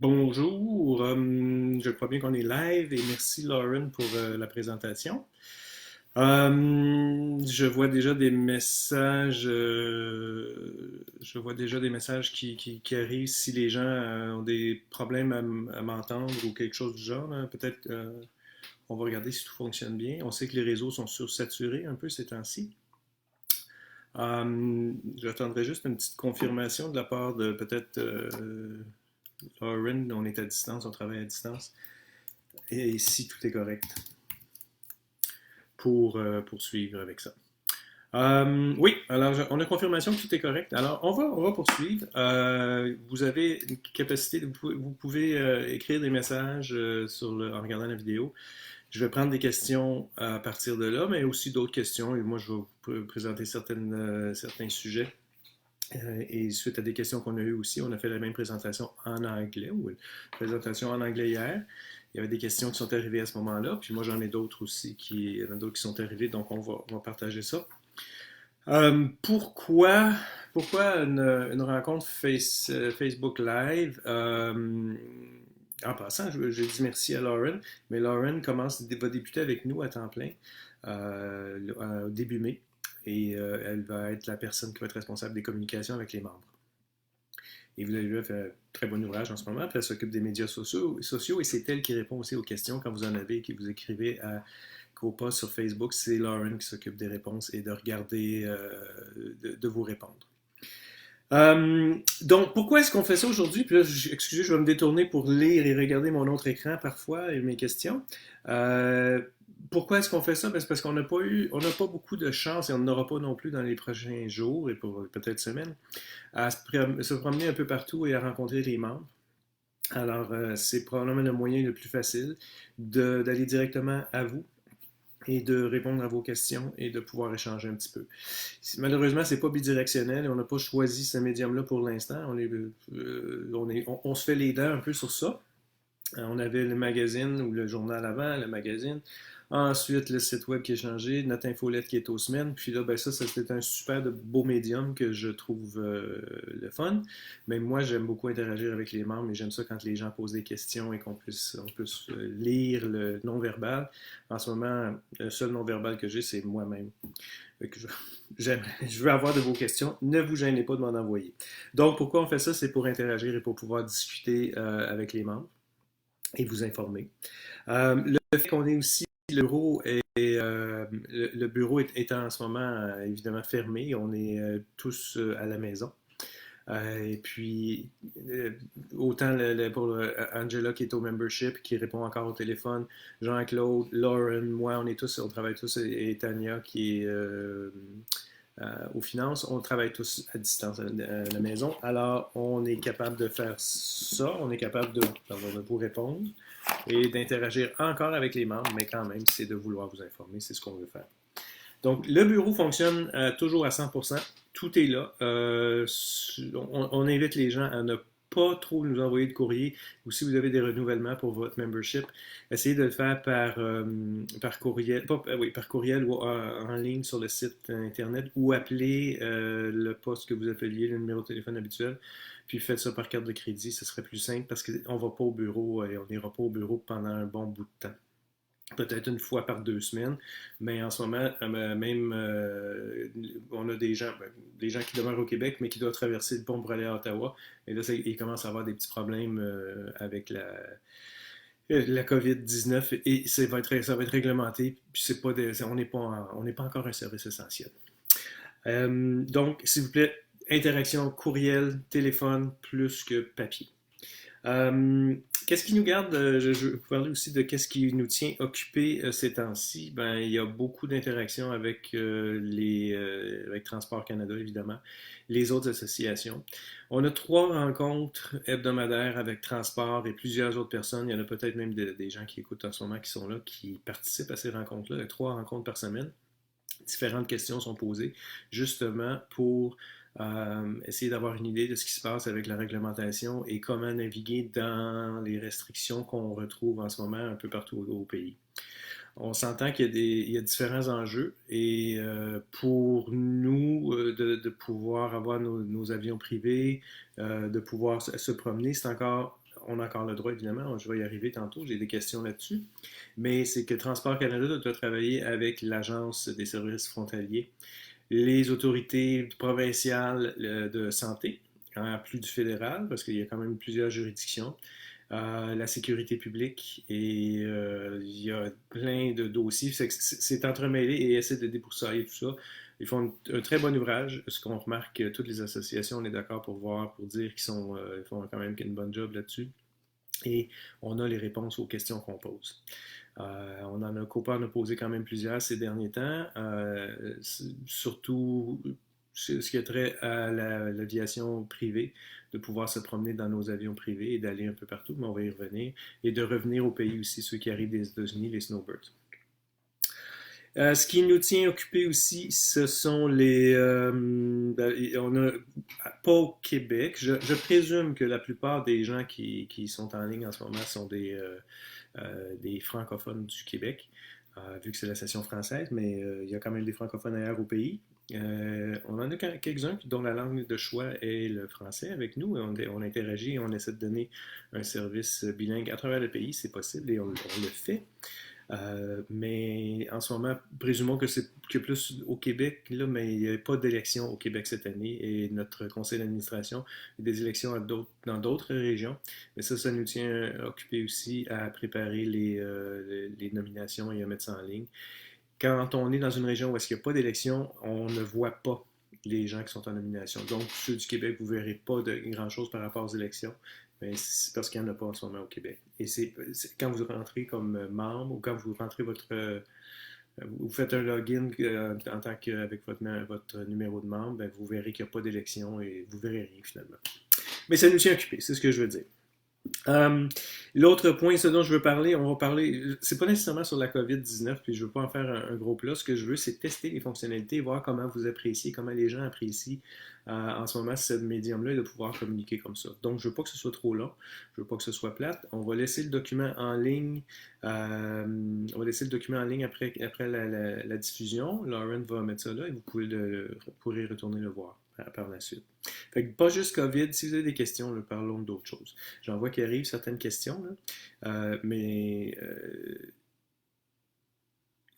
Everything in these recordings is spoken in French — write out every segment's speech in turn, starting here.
Bonjour, je crois bien qu'on est live et merci Lauren pour la présentation. Je vois déjà des messages, je vois déjà des messages qui arrivent si les gens ont des problèmes à m'entendre ou quelque chose du genre, là. Peut-être on va regarder si tout fonctionne bien. On sait que les réseaux sont sursaturés un peu ces temps-ci. J'attendrai juste une petite confirmation de la part de peut-être Lauren. On est à distance, on travaille à distance. Et ici, tout est correct pour poursuivre avec ça. Oui, alors on a confirmation que tout est correct. Alors on va poursuivre. Vous avez une capacité, vous pouvez écrire des messages en regardant la vidéo. Je vais prendre des questions à partir de là, mais aussi d'autres questions. Et moi, je vais vous présenter certains sujets. Et suite à des questions qu'on a eues aussi, on a fait la même présentation en anglais, ou une présentation en anglais hier. Il y avait des questions qui sont arrivées à ce moment-là, puis moi j'en ai d'autres aussi il y en a d'autres qui sont arrivées, donc on va partager ça. Pourquoi une rencontre Facebook Live? En passant, j'ai dit merci à Lauren, mais Lauren va débuter avec nous à temps plein au début mai. Et elle va être la personne qui va être responsable des communications avec les membres. Et vous avez vu, elle fait un très bon ouvrage en ce moment, puis elle s'occupe des médias sociaux et c'est elle qui répond aussi aux questions quand vous en avez et que vous écrivez qu'au post sur Facebook. C'est Lauren qui s'occupe des réponses et de regarder, de vous répondre. Donc, pourquoi est-ce qu'on fait ça aujourd'hui? Puis là, excusez, je vais me détourner pour lire et regarder mon autre écran parfois et mes questions. Euh, Pourquoi est-ce qu'on fait ça? Ben, c'est parce on n'a pas beaucoup de chance et on n'en aura pas non plus dans les prochains jours et pour peut-être semaines à se promener un peu partout et à rencontrer les membres. Alors, c'est probablement le moyen le plus facile d'aller directement à vous et de répondre à vos questions et de pouvoir échanger un petit peu. Malheureusement, c'est pas bidirectionnel et on n'a pas choisi ce médium-là pour l'instant. On se fait les dents un peu sur ça. On avait le magazine ou le journal avant, le magazine. Ensuite, le site web qui est changé, notre infolette qui est aux semaines. Puis là, ben ça c'était un super de beau médium que je trouve le fun. Mais moi, j'aime beaucoup interagir avec les membres et j'aime ça quand les gens posent des questions et on puisse lire le non-verbal. En ce moment, le seul non-verbal que j'ai, c'est moi-même. Je veux avoir de vos questions. Ne vous gênez pas de m'en envoyer. Donc, pourquoi on fait ça? C'est pour interagir et pour pouvoir discuter avec les membres et vous informer. Le fait qu'on ait aussi le bureau est en ce moment évidemment fermé. On est tous à la maison. Et puis, euh, autant pour Angela qui est au membership, qui répond encore au téléphone, Jean-Claude, Lauren, moi, on travaille tous, et Tania qui est aux finances, on travaille tous à distance à la maison. Alors, on est capable de faire ça, on est capable de vous répondre et d'interagir encore avec les membres, mais quand même, c'est de vouloir vous informer, c'est ce qu'on veut faire. Donc, le bureau fonctionne toujours à 100%. Tout est là. On invite les gens à ne pas trop nous envoyer de courrier ou si vous avez des renouvellements pour votre membership, essayez de le faire par courriel, oui, par courriel ou en ligne sur le site internet ou appelez le poste que vous appeliez, le numéro de téléphone habituel, puis faites ça par carte de crédit, ce serait plus simple parce qu'on ne va pas au bureau et on n'ira pas au bureau pendant un bon bout de temps, peut-être une fois par 2 semaines, mais en ce moment, même, on a des gens qui demeurent au Québec, mais qui doivent traverser le pont pour aller à Ottawa. Et là, ils commencent à avoir des petits problèmes avec la COVID-19 et ça va être réglementé. Puis on n'est pas encore un service essentiel. Donc, s'il vous plaît, interaction courriel, téléphone, plus que papier. Euh, Qu'est-ce qui nous garde, je vais vous parler aussi de qu'est-ce qui nous tient occupés ces temps-ci. Ben, il y a beaucoup d'interactions avec Transport Canada, évidemment, les autres associations. On a 3 rencontres hebdomadaires avec Transport et plusieurs autres personnes. Il y en a peut-être même des gens qui écoutent en ce moment qui sont là, qui participent à ces rencontres-là. Il y a 3 rencontres par semaine. Différentes questions sont posées, justement pour essayer d'avoir une idée de ce qui se passe avec la réglementation et comment naviguer dans les restrictions qu'on retrouve en ce moment un peu partout au pays. On s'entend qu'il y a différents enjeux et pour nous, de pouvoir avoir nos avions privés, de pouvoir se promener, on a encore le droit, évidemment, je vais y arriver tantôt, j'ai des questions là-dessus, mais c'est que Transport Canada doit travailler avec l'Agence des services frontaliers, les autorités provinciales de santé, en plus du fédéral, parce qu'il y a quand même plusieurs juridictions, la sécurité publique, et il y a plein de dossiers. C'est entremêlé et essaie de débroussailler tout ça. Ils font un très bon ouvrage. Ce qu'on remarque, toutes les associations, on est d'accord pour dire ils font quand même une bonne job là-dessus. Et on a les réponses aux questions qu'on pose. Copa en a posé quand même plusieurs ces derniers temps, surtout ce qui a trait à l'aviation privée, de pouvoir se promener dans nos avions privés et d'aller un peu partout, mais on va y revenir, et de revenir au pays aussi, ceux qui arrivent des États-Unis, les snowbirds. Ce qui nous tient occupés aussi, ce sont on a, pas au Québec, je présume que la plupart des gens qui sont en ligne en ce moment sont des francophones du Québec, vu que c'est la session française, mais il y a quand même des francophones ailleurs au pays. On en a quelques-uns dont la langue de choix est le français avec nous. On interagit et on essaie de donner un service bilingue à travers le pays, c'est possible, et on le fait. Mais en ce moment, présumons que c'est que plus au Québec, là, mais il n'y a pas d'élection au Québec cette année, et notre conseil d'administration a des élections dans d'autres régions. Mais ça nous tient occupés aussi à préparer les nominations et à mettre ça en ligne. Quand on est dans une région où est-ce qu'il n'y a pas d'élection, on ne voit pas les gens qui sont en nomination. Donc, ceux du Québec, vous ne verrez pas de grand-chose par rapport aux élections, mais c'est parce qu'il n'y en a pas en ce moment au Québec. Et c'est quand vous rentrez comme membre, ou quand vous rentrez vous faites un login en tant qu'avec votre numéro de membre, ben, vous verrez qu'il n'y a pas d'élection et vous verrez rien finalement. Mais ça nous tient occupés, c'est ce que je veux dire. Euh, L'autre point, ce dont je veux parler, on va parler, c'est pas nécessairement sur la COVID-19, puis je veux pas en faire un gros plat. Ce que je veux, c'est tester les fonctionnalités, voir comment vous appréciez, comment les gens apprécient en ce moment ce médium-là, et de pouvoir communiquer comme ça. Donc, je veux pas que ce soit trop long, je veux pas que ce soit plate. On va laisser le document en ligne, après la diffusion. Lauren va mettre ça là et vous pourrez retourner le voir par la suite. Fait que pas juste COVID, si vous avez des questions, là, parlons d'autres choses. J'en vois qu'il arrive certaines questions, là. Mais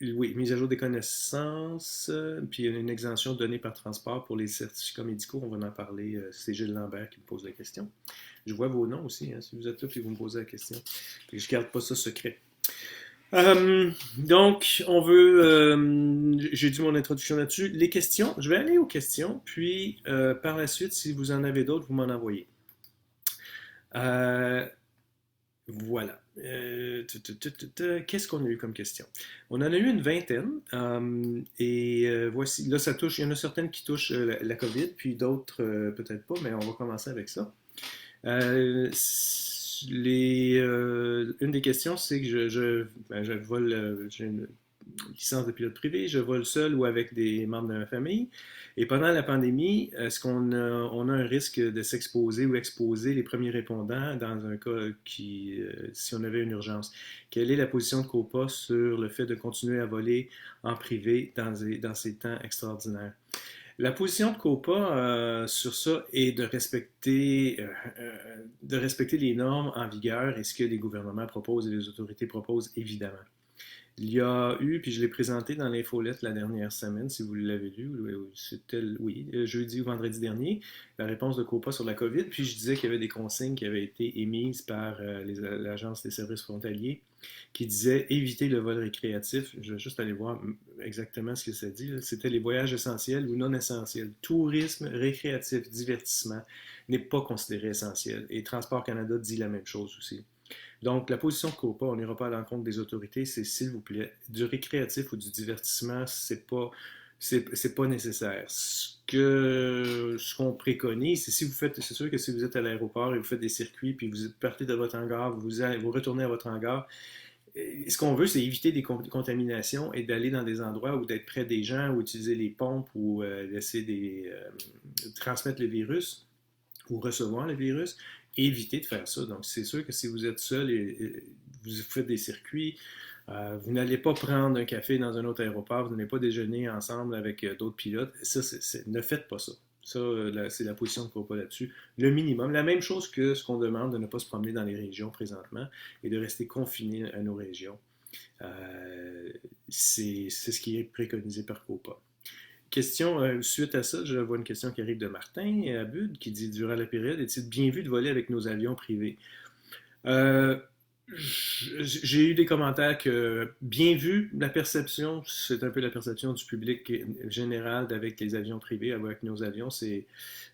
oui, mise à jour des connaissances, puis une exemption donnée par transport pour les certificats médicaux, on va en parler. C'est Gilles Lambert qui me pose la question. Je vois vos noms aussi, hein, si vous êtes là, puis vous me posez la question. Puis je garde pas ça secret. Donc, j'ai dit mon introduction là-dessus. Les questions, je vais aller aux questions, puis par la suite, si vous en avez d'autres, vous m'en envoyez. Euh, voilà. Qu'est-ce qu'on a eu comme question? On en a eu une vingtaine, et voici. Là, ça touche. Il y en a certaines qui touchent la COVID, puis d'autres peut-être pas, mais on va commencer avec ça. Une des questions, c'est que je vole, j'ai une licence de pilote privé, je vole seul ou avec des membres de ma famille. Et pendant la pandémie, est-ce on a un risque de s'exposer ou exposer les premiers répondants dans un cas si on avait une urgence? Quelle est la position de COPA sur le fait de continuer à voler en privé dans ces temps extraordinaires? La position de COPA sur ça est de respecter les normes en vigueur et ce que les gouvernements proposent et les autorités proposent, évidemment. Il y a eu, puis je l'ai présenté dans l'infolette la dernière semaine, si vous l'avez lu, c'était, oui, jeudi ou vendredi dernier, la réponse de COPA sur la COVID, puis je disais qu'il y avait des consignes qui avaient été émises par l'Agence des services frontaliers qui disaient éviter le vol récréatif. Je vais juste aller voir exactement ce que ça dit. C'était les voyages essentiels ou non essentiels. Tourisme, récréatif, divertissement n'est pas considéré essentiel. Et Transport Canada dit la même chose aussi. Donc, la position de COPA, on n'ira pas à l'encontre des autorités, c'est s'il vous plaît, du récréatif ou du divertissement, c'est pas nécessaire. Ce qu'on préconise, c'est c'est sûr que si vous êtes à l'aéroport et vous faites des circuits, puis vous partez de votre hangar, vous retournez à votre hangar, ce qu'on veut, c'est éviter des contaminations et d'aller dans des endroits où d'être près des gens, ou utiliser les pompes, ou laisser transmettre le virus, ou recevoir le virus. Évitez de faire ça. Donc, c'est sûr que si vous êtes seul et vous faites des circuits, vous n'allez pas prendre un café dans un autre aéroport, vous n'allez pas déjeuner ensemble avec d'autres pilotes. Ça, ne faites pas ça. Ça, c'est la position de Copa là-dessus. Le minimum, la même chose que ce qu'on demande de ne pas se promener dans les régions présentement et de rester confiné à nos régions. C'est ce qui est préconisé par Copa. Question, suite à ça, je vois une question qui arrive de Martin Abud qui dit: durant la période, est-il bien vu de voler avec nos avions privés? Euh, j'ai eu des commentaires que, bien vu, la perception, c'est un peu la perception du public général avec les avions privés, avec nos avions, ça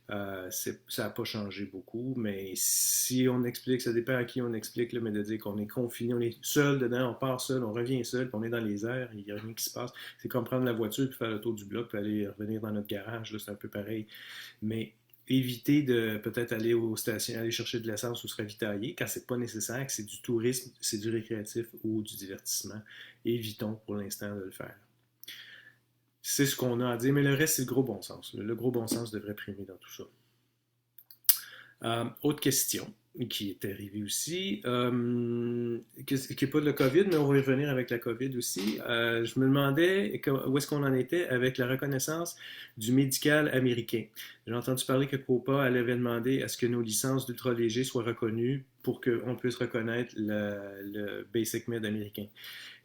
n'a pas changé beaucoup, mais si on explique, ça dépend à qui on explique, là, mais de dire qu'on est confiné, on est seul dedans, on part seul, on revient seul, puis on est dans les airs, il n'y a rien qui se passe. C'est comme prendre la voiture, puis faire le tour du bloc, puis aller revenir dans notre garage, là, c'est un peu pareil. Mais éviter de peut-être aller aux stations, aller chercher de l'essence ou se ravitailler quand c'est pas nécessaire, que c'est du tourisme, c'est du récréatif ou du divertissement. Évitons pour l'instant de le faire. C'est ce qu'on a à dire, mais le reste, c'est le gros bon sens. Le gros bon sens devrait primer dans tout ça. Autre question qui est arrivée aussi, qui n'est pas de la COVID, mais on va y revenir avec la COVID aussi. Je me demandais où est-ce qu'on en était avec la reconnaissance du médical américain. J'ai entendu parler que COPA elle avait demandé à ce que nos licences d'ultra-léger soient reconnues pour qu'on puisse reconnaître le Basic Med américain.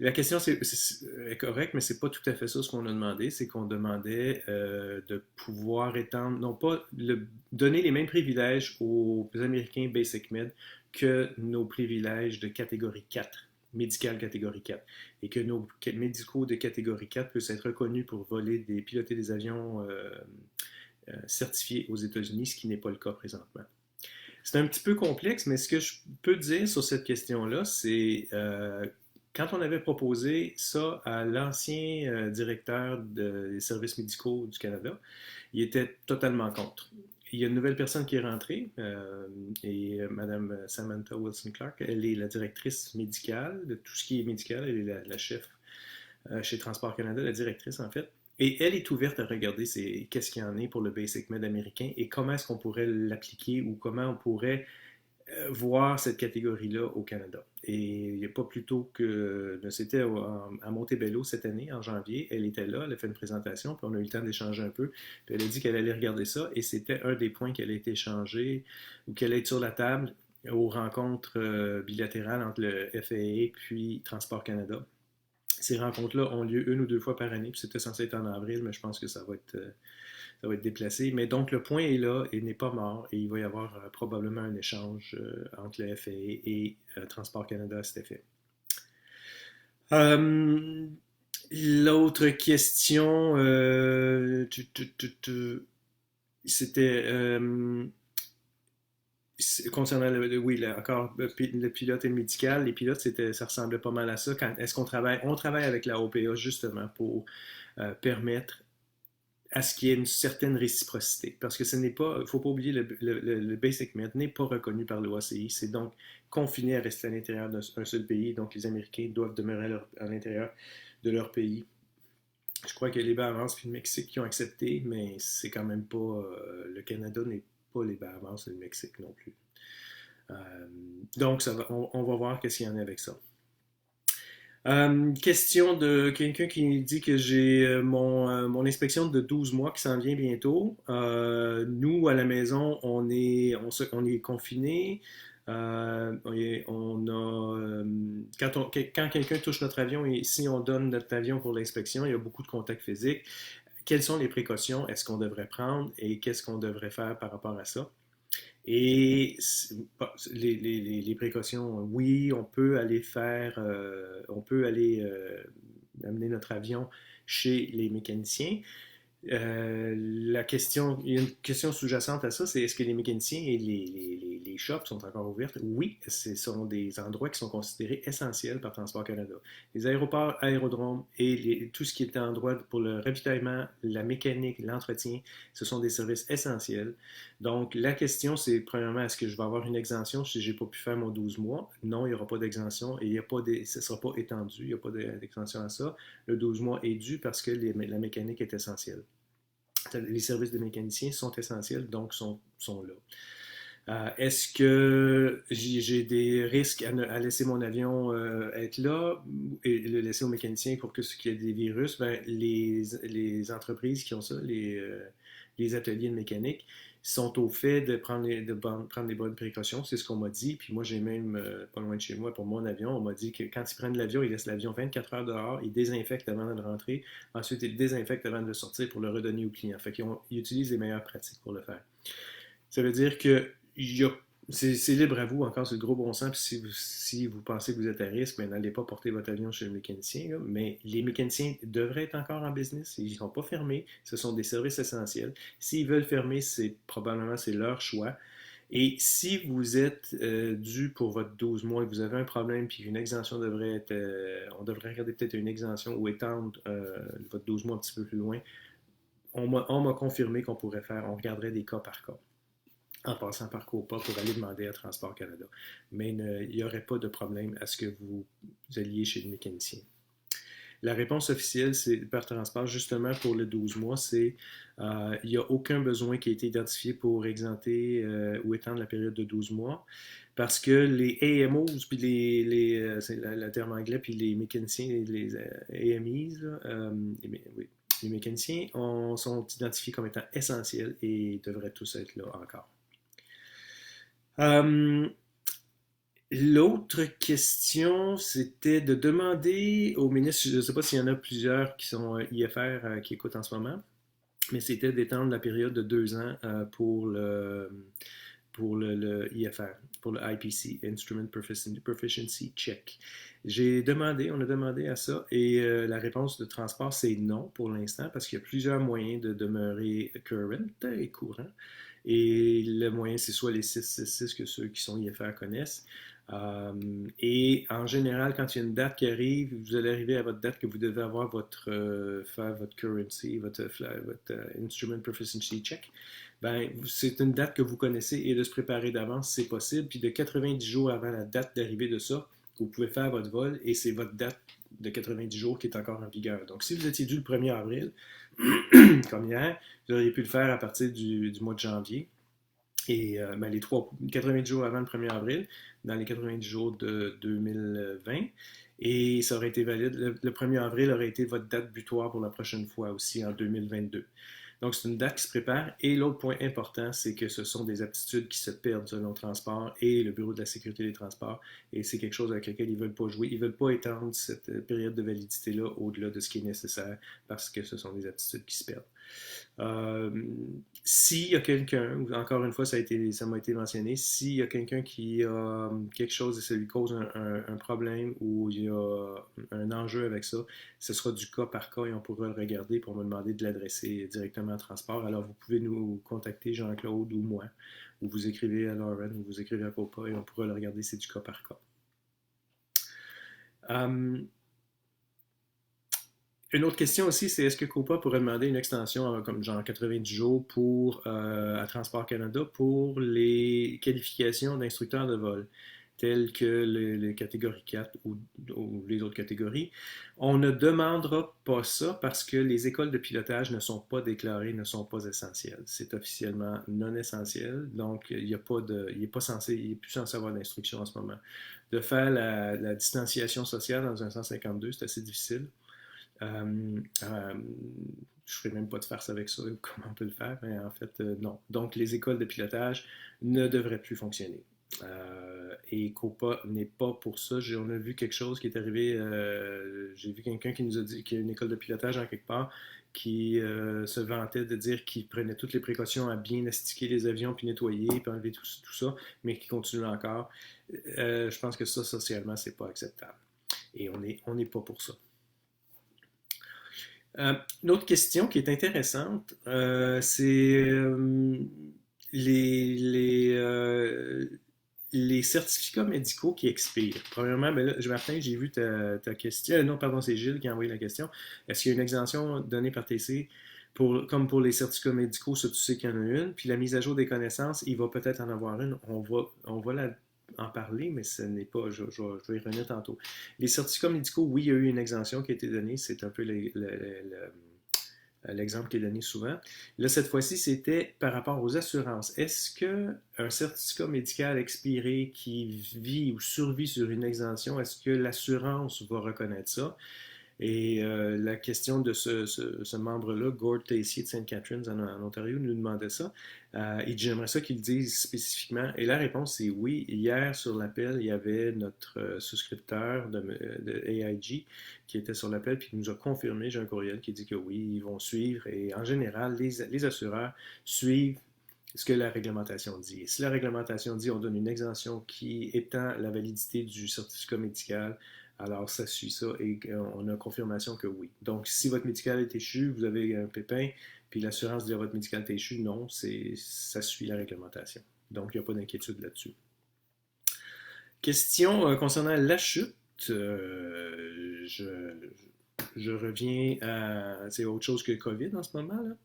La question est correcte, mais c'est pas tout à fait ça ce qu'on a demandé. C'est qu'on demandait de pouvoir étendre, non pas donner les mêmes privilèges aux Américains Basic Med que nos privilèges de catégorie 4, médical catégorie 4, et que nos médicaux de catégorie 4 puissent être reconnus pour piloter des avions certifiés aux États-Unis, ce qui n'est pas le cas présentement. C'est un petit peu complexe, mais ce que je peux dire sur cette question-là, c'est quand on avait proposé ça à l'ancien directeur des services médicaux du Canada, il était totalement contre. Il y a une nouvelle personne qui est rentrée, et Mme Samantha Wilson-Clark, elle est la directrice médicale de tout ce qui est médical, elle est la chef chez Transport Canada, la directrice en fait. Et elle est ouverte à regarder qu'est-ce qu'il y en est pour le Basic Med américain et comment est-ce qu'on pourrait l'appliquer ou comment on pourrait voir cette catégorie-là au Canada. Et il n'y a pas plus tôt que... C'était à Montebello cette année, en janvier. Elle était là, elle a fait une présentation, puis on a eu le temps d'échanger un peu. Puis elle a dit qu'elle allait regarder ça, et c'était un des points qu'elle a été échangé ou qu'elle est sur la table aux rencontres bilatérales entre le FAA puis Transport Canada. Ces rencontres-là ont lieu une ou deux fois par année, puis c'était censé être en avril, mais je pense que ça va être déplacé. Mais donc, le point est là et n'est pas mort. Et il va y avoir probablement un échange entre le FAA et Transport Canada à cet effet. L'autre question, c'était concernant encore le pilote et le médical. Les pilotes, ça ressemblait pas mal à ça. Est-ce qu'on travaille? On travaille avec la OPA justement pour permettre à ce qu'il y ait une certaine réciprocité. Parce que ce n'est pas, il ne faut pas oublier, le Basic Med n'est pas reconnu par l'OACI. C'est donc confiné à rester à l'intérieur d'un seul pays. Donc les Américains doivent demeurer à l'intérieur de leur pays. Je crois que les Bahamas et le Mexique qui ont accepté, mais c'est quand même pas... le Canada n'est pas les Bahamas et le Mexique non plus. Donc on va voir qu'est-ce qu'il y en a avec ça. Question de quelqu'un qui dit que j'ai mon inspection de 12 mois qui s'en vient bientôt. Nous, à la maison, on est confinés. Quand quelqu'un touche notre avion et si on donne notre avion pour l'inspection, il y a beaucoup de contacts physiques. Quelles sont les précautions est-ce qu'on devrait prendre et qu'est-ce qu'on devrait faire par rapport à ça? Et les précautions, oui, on peut aller amener notre avion chez les mécaniciens. Il y a une question sous-jacente à ça, c'est est-ce que les mécaniciens et les shops sont encore ouvertes? Oui, ce sont des endroits qui sont considérés essentiels par Transport Canada. Les aéroports, aérodromes et tout ce qui est endroit pour le ravitaillement, la mécanique, l'entretien, ce sont des services essentiels. Donc, la question, c'est premièrement, est-ce que je vais avoir une exemption si je n'ai pas pu faire mon 12 mois? Non, il n'y aura pas d'exemption et ce ne sera pas étendu, il n'y a pas d'exemption à ça. Le 12 mois est dû parce que la mécanique est essentielle. Les services de mécaniciens sont essentiels, donc sont là. Est-ce que j'ai des risques à laisser mon avion être là et le laisser aux mécaniciens pour qu'il y ait des virus? Ben, les entreprises qui ont ça, les ateliers de mécanique sont au fait de prendre prendre les bonnes précautions. C'est ce qu'on m'a dit. Puis moi, j'ai même, pas loin de chez moi, pour mon avion, on m'a dit que quand ils prennent l'avion, ils laissent l'avion 24 heures dehors, ils désinfectent avant de rentrer, ensuite ils le désinfectent avant de le sortir pour le redonner au client. Fait qu'ils utilisent les meilleures pratiques pour le faire. Ça veut dire que c'est libre à vous, encore c'est le gros bon sens. Puis si vous pensez que vous êtes à risque, ben, n'allez pas porter votre avion chez le mécanicien. Là. Mais les mécaniciens devraient être encore en business. Ils ne sont pas fermés. Ce sont des services essentiels. S'ils veulent fermer, probablement c'est leur choix. Et si vous êtes dû pour votre 12 mois et que vous avez un problème, puis une exemption devrait être. On devrait regarder peut-être une exemption ou étendre votre 12 mois un petit peu plus loin, on m'a confirmé qu'on pourrait faire, on regarderait des cas par cas en passant par COPA pour aller demander à Transport Canada. Mais il n'y aurait pas de problème à ce que vous alliez chez le mécanicien. La réponse officielle c'est par Transport, justement pour le 12 mois, c'est il n'y a aucun besoin qui a été identifié pour exempter ou étendre la période de 12 mois parce que les AMOs, puis c'est le terme anglais, puis les mécaniciens, les AMEs, oui, les mécaniciens sont identifiés comme étant essentiels et devraient tous être là encore. L'autre question, c'était de demander au ministre, je ne sais pas s'il y en a plusieurs qui sont IFR qui écoutent en ce moment, mais c'était d'étendre la période de 2 ans pour le IFR, pour le IPC, Instrument Proficiency Check. On a demandé à ça, et la réponse de transport, c'est non pour l'instant, parce qu'il y a plusieurs moyens de demeurer current et courant. Et le moyen, c'est soit les 666 que ceux qui sont IFR connaissent. Et en général, quand il y a une date qui arrive, vous allez arriver à votre date que vous devez avoir faire votre currency, votre Instrument Proficiency Check. Ben, c'est une date que vous connaissez et de se préparer d'avance, c'est possible. Puis de 90 jours avant la date d'arrivée de ça, vous pouvez faire votre vol et c'est votre date de 90 jours qui est encore en vigueur. Donc, si vous étiez dû le 1er avril, comme hier, vous auriez pu le faire à partir du mois de janvier. Et ben, 90 jours avant le 1er avril, dans les 90 jours de 2020. Et ça aurait été valide. Le 1er avril aurait été votre date butoir pour la prochaine fois aussi en 2022. Donc, c'est une date qui se prépare. Et l'autre point important, c'est que ce sont des aptitudes qui se perdent selon le transport et le Bureau de la sécurité des transports. Et c'est quelque chose avec lequel ils ne veulent pas jouer. Ils ne veulent pas étendre cette période de validité-là au-delà de ce qui est nécessaire parce que ce sont des aptitudes qui se perdent. S'il y a quelqu'un, encore une fois, ça m'a été mentionné, s'il y a quelqu'un qui a quelque chose et ça lui cause un problème ou il y a un enjeu avec ça, ce sera du cas par cas et on pourra le regarder pour me demander de l'adresser directement à Transport. Alors, vous pouvez nous contacter, Jean-Claude ou moi, ou vous écrivez à Lauren ou vous écrivez à COPA et on pourra le regarder, c'est du cas par cas. Une autre question aussi, c'est est-ce que COPA pourrait demander une extension comme genre 90 jours à Transport Canada pour les qualifications d'instructeurs de vol, telles que les catégories 4 ou les autres catégories. On ne demandera pas ça parce que les écoles de pilotage ne sont pas déclarées, ne sont pas essentielles. C'est officiellement non essentiel, donc il n'est plus censé avoir d'instruction en ce moment. De faire la distanciation sociale dans un 152, c'est assez difficile. Je ne ferai même pas de farce avec ça, comment on peut le faire, mais en fait, non. Donc, les écoles de pilotage ne devraient plus fonctionner. Et COPA n'est pas pour ça. On a vu quelque chose qui est arrivé, j'ai vu quelqu'un qui nous a dit qu'il y a une école de pilotage en quelque part qui se vantait de dire qu'il prenait toutes les précautions à bien astiquer les avions, puis nettoyer, puis enlever tout ça, mais qui continue encore. Je pense que ça, socialement, c'est pas acceptable. Et on n'est pas pour ça. Une autre question qui est intéressante, c'est les certificats médicaux qui expirent. Premièrement, ben là, Martin, j'ai vu ta question. Non, pardon, c'est Gilles qui a envoyé la question. Est-ce qu'il y a une exemption donnée par TC comme pour les certificats médicaux, ça tu sais qu'il y en a une. Puis la mise à jour des connaissances, il va peut-être en avoir une. On va en parler, mais ce n'est pas. Je vais y revenir tantôt. Les certificats médicaux, oui, il y a eu une exemption qui a été donnée. C'est un peu l'exemple qui est donné souvent. Là, cette fois-ci, c'était par rapport aux assurances. Est-ce qu'un certificat médical expiré qui vit ou survit sur une exemption, est-ce que l'assurance va reconnaître ça? Et la question de ce membre-là, Gord Tessier de St. Catharines en Ontario, nous demandait ça. Et j'aimerais ça qu'il le dise spécifiquement. Et la réponse est oui. Hier, sur l'appel, il y avait notre souscripteur de AIG qui était sur l'appel puis qui nous a confirmé, j'ai un courriel qui dit que oui, ils vont suivre. Et en général, les assureurs suivent ce que la réglementation dit. Et si la réglementation dit on donne une exemption qui étend la validité du certificat médical, alors ça suit ça et on a confirmation que oui. Donc, si votre médical est échu, vous avez un pépin, puis l'assurance dit votre médical est échu, non, ça suit la réglementation. Donc, il n'y a pas d'inquiétude là-dessus. Question concernant la chute. Je reviens à c'est autre chose que le COVID en ce moment, là.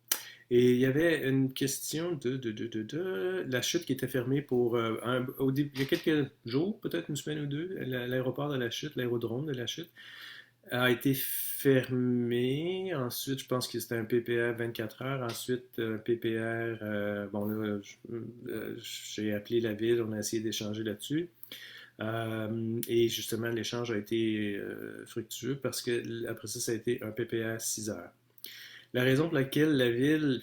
Et il y avait une question de la chute qui était fermée pour il y a quelques jours, peut-être une semaine ou deux, l'aéroport de la chute, l'aérodrome de la chute, a été fermé. Ensuite, je pense que c'était un PPR 24 heures. Ensuite, un PPR, bon là, j'ai appelé la ville, on a essayé d'échanger là-dessus. Et justement, l'échange a été fructueux parce que après ça, ça a été un PPR 6 heures. La raison pour laquelle la ville,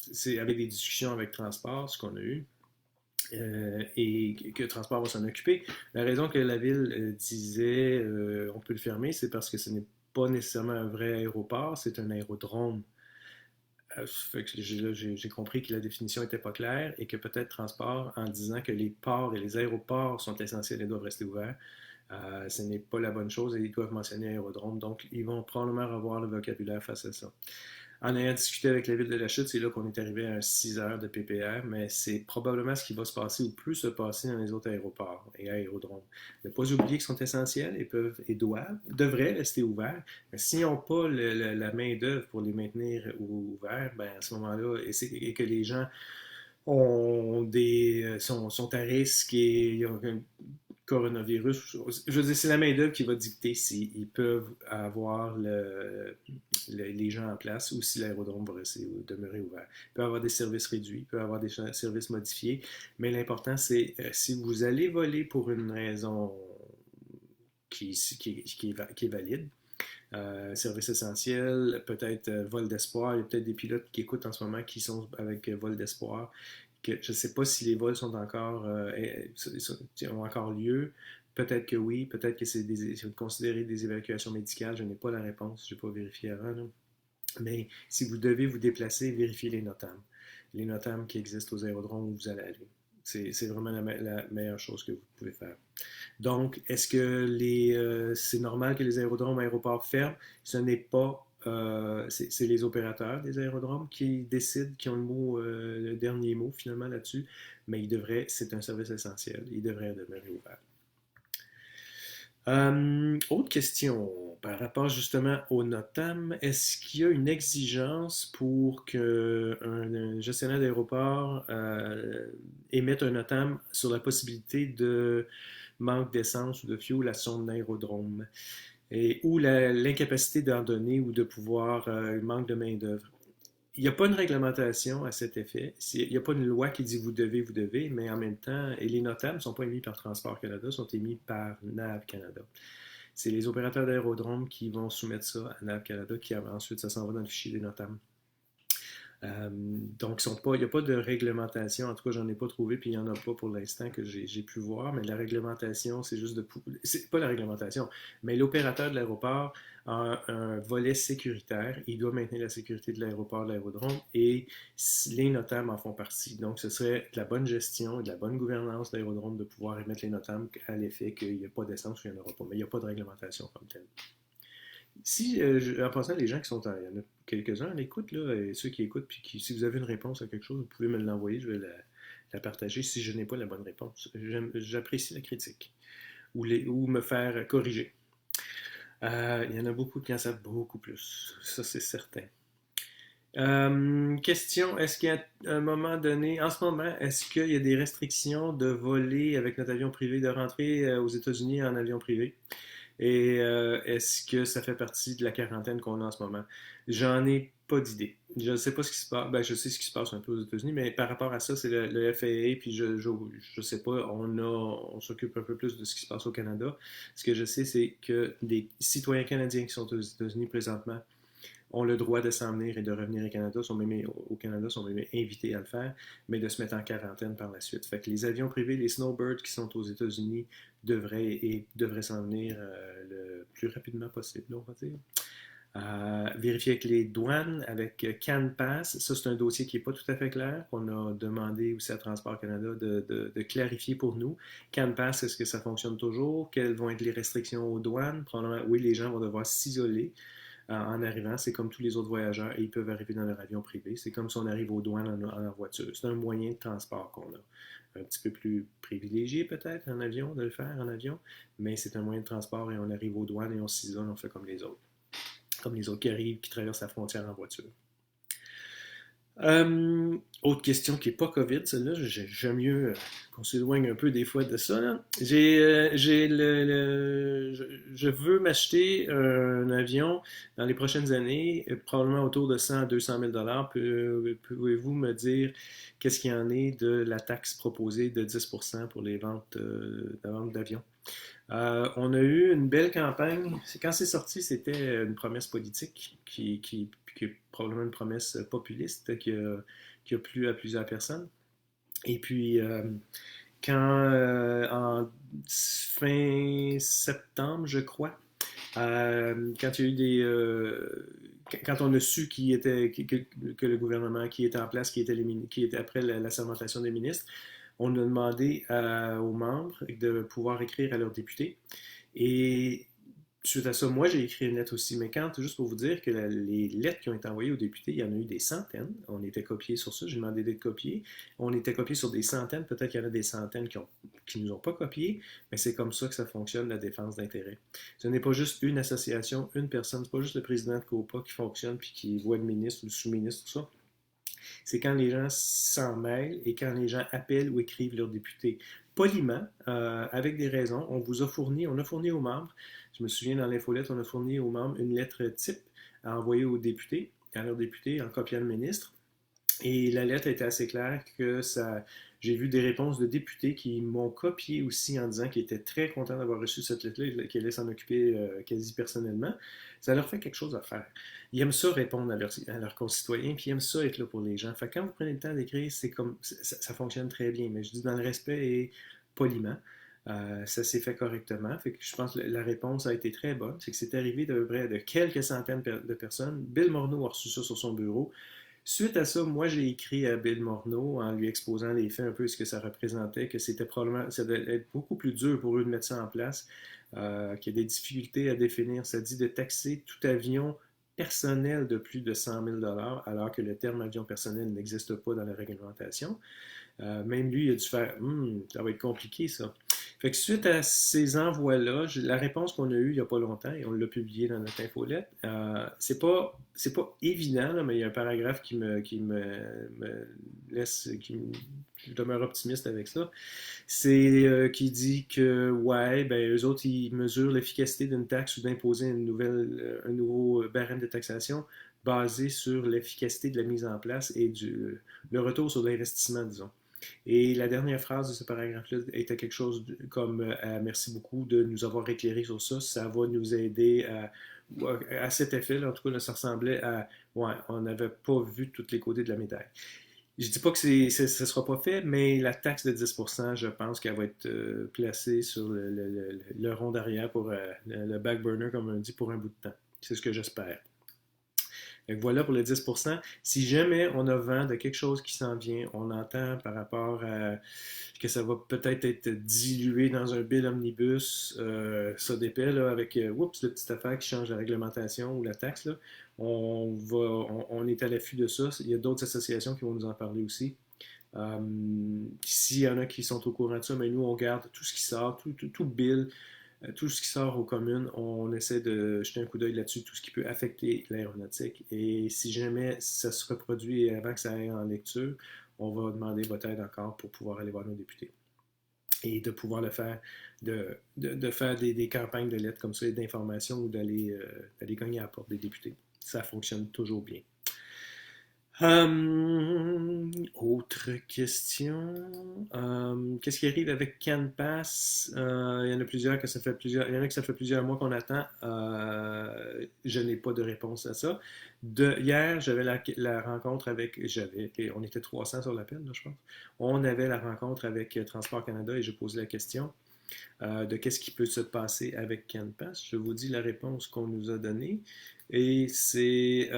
c'est avec des discussions avec Transport, ce qu'on a eu, et que Transport va s'en occuper. La raison que la ville disait on peut le fermer, c'est parce que ce n'est pas nécessairement un vrai aéroport, c'est un aérodrome. J'ai compris que la définition n'était pas claire et que peut-être Transport, en disant que les ports et les aéroports sont essentiels et doivent rester ouverts, ce n'est pas la bonne chose et ils doivent mentionner aérodrome. Donc, ils vont probablement revoir le vocabulaire face à ça. En ayant discuté avec la ville de la Chute, c'est là qu'on est arrivé à un 6 heures de PPR, mais c'est probablement ce qui va se passer ou plus se passer dans les autres aéroports et aérodromes. Ne pas oublier qu'ils sont essentiels et peuvent et devraient rester ouverts. Mais s'ils n'ont pas la main-d'œuvre pour les maintenir ouverts, ben à ce moment-là, et que les gens sont à risque et il y a un coronavirus. Je veux dire, c'est la main-d'œuvre qui va dicter s'ils peuvent avoir les gens en place ou si l'aérodrome va demeurer ouvert. Il peut y avoir des services réduits, il peut y avoir des services modifiés, mais l'important, c'est si vous allez voler pour une raison qui est valide, service essentiel, peut-être vol d'espoir. Il y a peut-être des pilotes qui écoutent en ce moment qui sont avec vol d'espoir. Je ne sais pas si les vols sont ont encore lieu. Peut-être que oui, peut-être que c'est considéré des évacuations médicales. Je n'ai pas la réponse, je n'ai pas vérifié avant. Là. Mais si vous devez vous déplacer, vérifiez les NOTAM. Les NOTAM qui existent aux aérodromes où vous allez aller. C'est vraiment la meilleure chose que vous pouvez faire. Donc, est-ce que c'est normal que les aéroports ferment? Ce n'est pas. C'est les opérateurs des aérodromes qui décident, qui ont le dernier mot finalement là-dessus, mais c'est un service essentiel. Il devrait demeurer ouvert. Autre question par rapport justement au NOTAM, est-ce qu'il y a une exigence pour qu'un gestionnaire d'aéroport émette un NOTAM sur la possibilité de manque d'essence ou de fuel à son aérodrome ou l'incapacité d'en donner ou de pouvoir, manque de main-d'œuvre? Il n'y a pas une réglementation à cet effet. Il n'y a pas une loi qui dit vous devez, mais en même temps, et les notables ne sont pas émis par Transport Canada, sont émis par NAV Canada. C'est les opérateurs d'aérodromes qui vont soumettre ça à NAV Canada, qui ensuite ça s'en va dans le fichier des notables. Donc, il n'y a pas de réglementation. En tout cas, j'en ai pas trouvé, puis il n'y en a pas pour l'instant que j'ai pu voir. Mais la réglementation, c'est juste c'est pas la réglementation, mais l'opérateur de l'aéroport a un volet sécuritaire. Il doit maintenir la sécurité de l'aéroport, de l'aérodrome, et les notables en font partie. Donc, ce serait de la bonne gestion et de la bonne gouvernance de l'aérodrome de pouvoir émettre les notables à l'effet qu'il n'y a pas d'essence ou qu'il n'y en aura pas. Mais il n'y a pas de réglementation comme telle. Si, en passant, les gens qui sont il y en a quelques-uns à l'écoute, là, et ceux qui écoutent, puis si vous avez une réponse à quelque chose, vous pouvez me l'envoyer, je vais la partager si je n'ai pas la bonne réponse. J'apprécie la critique ou me faire corriger. Il y en a beaucoup qui en savent beaucoup plus, ça c'est certain. Question, est-ce qu'à un moment donné, en ce moment, est-ce qu'il y a des restrictions de voler avec notre avion privé, de rentrer aux États-Unis en avion privé? Et est-ce que ça fait partie de la quarantaine qu'on a en ce moment? J'en ai pas d'idée. Je ne sais pas ce qui se passe. Ben, je sais ce qui se passe un peu aux États-Unis, mais par rapport à ça, c'est le FAA, puis je sais pas, on s'occupe un peu plus de ce qui se passe au Canada. Ce que je sais, c'est que des citoyens canadiens qui sont aux États-Unis présentement ont le droit de s'en venir et de revenir au Canada, au Canada, sont même invités à le faire, mais de se mettre en quarantaine par la suite. Fait que les avions privés, les snowbirds qui sont aux États-Unis devraient s'en venir le plus rapidement possible, on va dire. Vérifier avec les douanes, avec CanPass. Ça, c'est un dossier qui n'est pas tout à fait clair, qu'on a demandé aussi à Transport Canada de clarifier pour nous. CanPass, est-ce que ça fonctionne toujours? Quelles vont être les restrictions aux douanes? Probablement, oui, les gens vont devoir s'isoler en arrivant. C'est comme tous les autres voyageurs et ils peuvent arriver dans leur avion privé. C'est comme si on arrive aux douanes en voiture. C'est un moyen de transport qu'on a. Un petit peu plus privilégié peut-être en avion, de le faire en avion, mais c'est un moyen de transport et on arrive aux douanes et on s'isole, on fait comme les autres qui arrivent, qui traversent la frontière en voiture. Autre question qui n'est pas COVID, celle-là, j'aime mieux qu'on s'éloigne un peu des fois de ça. Là. Je veux m'acheter un avion dans les prochaines années, probablement autour de 100 à 200 000 dollars. Pouvez-vous me dire qu'est-ce qu'il y en est de la taxe proposée de 10% pour les ventes d'avions? On a eu une belle campagne. Quand c'est sorti, c'était une promesse politique qui est probablement une promesse populiste qui a plu à plusieurs personnes. Et puis, en fin septembre, je crois, quand il y a eu quand on a su que le gouvernement qui était en place, qui était après la sermentation des ministres, on a demandé aux membres de pouvoir écrire à leurs députés. Et suite à ça, moi, j'ai écrit une lettre aussi. Mais juste pour vous dire que les lettres qui ont été envoyées aux députés, il y en a eu des centaines. On était copiés sur ça. J'ai demandé d'être copiés. On était copiés sur des centaines. Peut-être qu'il y en a des centaines qui ne nous ont pas copiés. Mais c'est comme ça que ça fonctionne, la défense d'intérêt. Ce n'est pas juste une association, une personne. C'est pas juste le président de COPA qui fonctionne puis qui voit le ministre ou le sous-ministre, tout ça. C'est quand les gens s'en mêlent et quand les gens appellent ou écrivent leurs députés. Poliment, avec des raisons, on a fourni aux membres, je me souviens dans l'infolette, on a fourni aux membres une lettre type à envoyer aux députés, à leurs députés, en copiant le ministre. Et la lettre était assez claire que ça. J'ai vu des réponses de députés qui m'ont copié aussi en disant qu'ils étaient très contents d'avoir reçu cette lettre-là et qu'ils allaient s'en occuper quasi personnellement. Ça leur fait quelque chose à faire. Ils aiment ça répondre à leurs concitoyens, puis ils aiment ça être là pour les gens. Fait que quand vous prenez le temps d'écrire, c'est comme ça fonctionne très bien. Mais je dis dans le respect et poliment. Ça s'est fait correctement. Fait que je pense que la réponse a été très bonne. C'est que c'est arrivé de près de quelques centaines de personnes. Bill Morneau a reçu ça sur son bureau. Suite à ça, moi, j'ai écrit à Bill Morneau en lui exposant les faits, un peu ce que ça représentait, que c'était probablement, ça devait être beaucoup plus dur pour eux de mettre ça en place, qu'il y a des difficultés à définir. Ça dit de taxer tout avion personnel de plus de 100 000 alors que le terme avion personnel n'existe pas dans la réglementation. Même lui, il a dû faire ça va être compliqué ça. Fait que suite à ces envois-là, la réponse qu'on a eue il n'y a pas longtemps, et on l'a publié dans notre infolette, c'est pas évident, là, mais il y a un paragraphe me laisse, je demeure optimiste avec ça. C'est qui dit que, ouais, ben, eux autres, ils mesurent l'efficacité d'une taxe ou d'imposer un nouveau barème de taxation basé sur l'efficacité de la mise en place et le retour sur l'investissement, disons. Et la dernière phrase de ce paragraphe-là était quelque chose comme merci beaucoup de nous avoir éclairé sur ça. Ça va nous aider à cet effet. Là, en tout cas, ça ressemblait à ouais, on n'avait pas vu tous les côtés de la médaille. Je dis pas que ce ne sera pas fait, mais la taxe de 10%, je pense qu'elle va être placée sur le rond d'arrière pour le back burner, comme on dit, pour un bout de temps. C'est ce que j'espère. Donc voilà pour le 10%. Si jamais on a vent de quelque chose qui s'en vient, on entend par rapport à que ça va peut-être être dilué dans un bill omnibus, ça d'épais, là, avec oups, la petite affaire qui change la réglementation ou la taxe, là, on est à l'affût de ça. Il y a d'autres associations qui vont nous en parler aussi. S'il y en a qui sont au courant de ça, mais nous, on garde tout ce qui sort, tout bill, tout ce qui sort aux communes, on essaie de jeter un coup d'œil là-dessus, tout ce qui peut affecter l'aéronautique. Et si jamais ça se reproduit avant que ça aille en lecture, on va demander votre aide encore pour pouvoir aller voir nos députés. Et de pouvoir le faire, de faire des campagnes de lettres comme ça et d'information ou d'aller cogner à la porte des députés. Ça fonctionne toujours bien. Autre question. Qu'est-ce qui arrive avec CanPass? Il y en a plusieurs que ça fait plusieurs. Il y en a que ça fait plusieurs mois qu'on attend. Je n'ai pas de réponse à ça. Hier, j'avais la rencontre avec. On était 300 sur l'appel, là, je pense. On avait la rencontre avec Transport Canada et je posais la question de qu'est-ce qui peut se passer avec CanPass. Je vous dis la réponse qu'on nous a donnée. Et c'est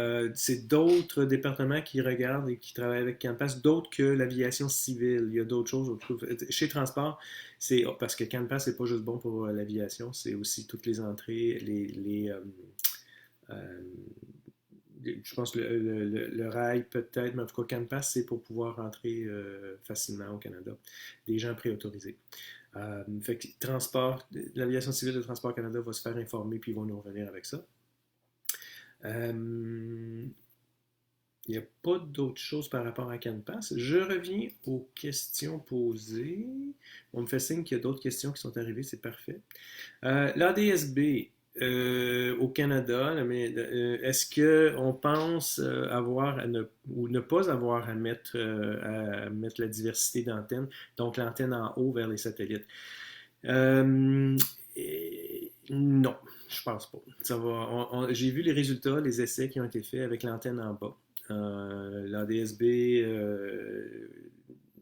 d'autres départements qui regardent et qui travaillent avec CanPass, d'autres que l'aviation civile. Il y a d'autres choses. Chez Transport, c'est parce que CanPass, c'est pas juste bon pour l'aviation, c'est aussi toutes les entrées, euh, je pense que le rail peut-être, mais en tout cas, CanPass, c'est pour pouvoir rentrer facilement au Canada. Des gens préautorisés. Fait que l'aviation civile de Transport Canada va se faire informer puis ils vont nous revenir avec ça. Il n'y a pas d'autres choses par rapport à CanPass. Je reviens aux questions posées. On me fait signe qu'il y a d'autres questions qui sont arrivées, c'est parfait. L'ADSB au Canada, est-ce qu'on pense avoir ou ne pas avoir à mettre la diversité d'antennes, donc l'antenne en haut vers les satellites? Euh, non, je pense pas. J'ai vu les résultats, les essais qui ont été faits avec l'antenne en bas. L'ADSB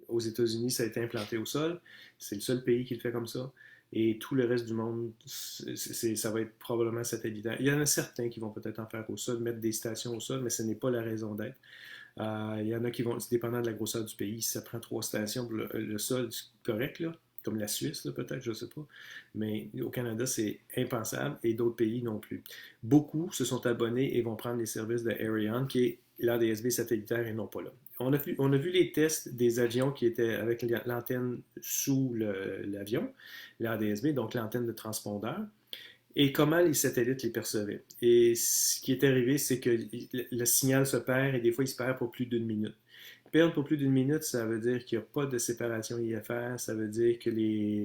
aux États-Unis, ça a été implanté au sol. C'est le seul pays qui le fait comme ça. Et tout le reste du monde, ça va être probablement satellitaire. Il y en a certains qui vont peut-être en faire au sol, mettre des stations au sol, mais ce n'est pas la raison d'être. Il y en a qui vont, c'est dépendant de la grosseur du pays. Si ça prend 3 stations pour le sol, c'est correct, là. Comme la Suisse, là, peut-être, je ne sais pas. Mais au Canada, c'est impensable et d'autres pays non plus. Beaucoup se sont abonnés et vont prendre les services de Aireon, qui est l'ADSB satellitaire et non pas là. On a vu les tests des avions qui étaient avec l'antenne sous l'avion, l'ADSB, donc l'antenne de transpondeur, et comment les satellites les percevaient. Et ce qui est arrivé, c'est que le signal se perd et des fois il se perd pour plus d'1 minute. Perdre pour plus d'1 minute, ça veut dire qu'il n'y a pas de séparation IFR, ça veut dire que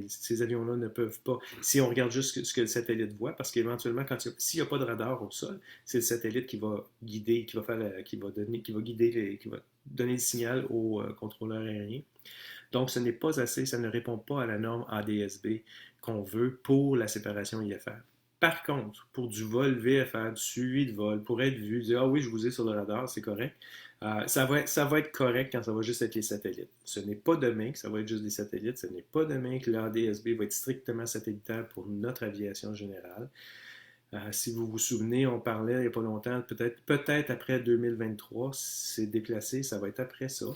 ces avions-là ne peuvent pas, si on regarde juste ce que le satellite voit, parce qu'éventuellement, s'il n'y a pas de radar au sol, c'est le satellite qui va guider, qui va donner le signal au contrôleur aérien. Donc, ce n'est pas assez, ça ne répond pas à la norme ADSB qu'on veut pour la séparation IFR. Par contre, pour du vol VFR, du suivi de vol, pour être vu, dire ah oui, je vous ai sur le radar, c'est correct. Ça va être correct quand ça va juste être les satellites. Ce n'est pas demain que ça va être juste des satellites. Ce n'est pas demain que l'ADSB va être strictement satellitaire pour notre aviation générale. Si vous vous souvenez, on parlait il n'y a pas longtemps, peut-être après 2023, c'est déplacé, ça va être après ça.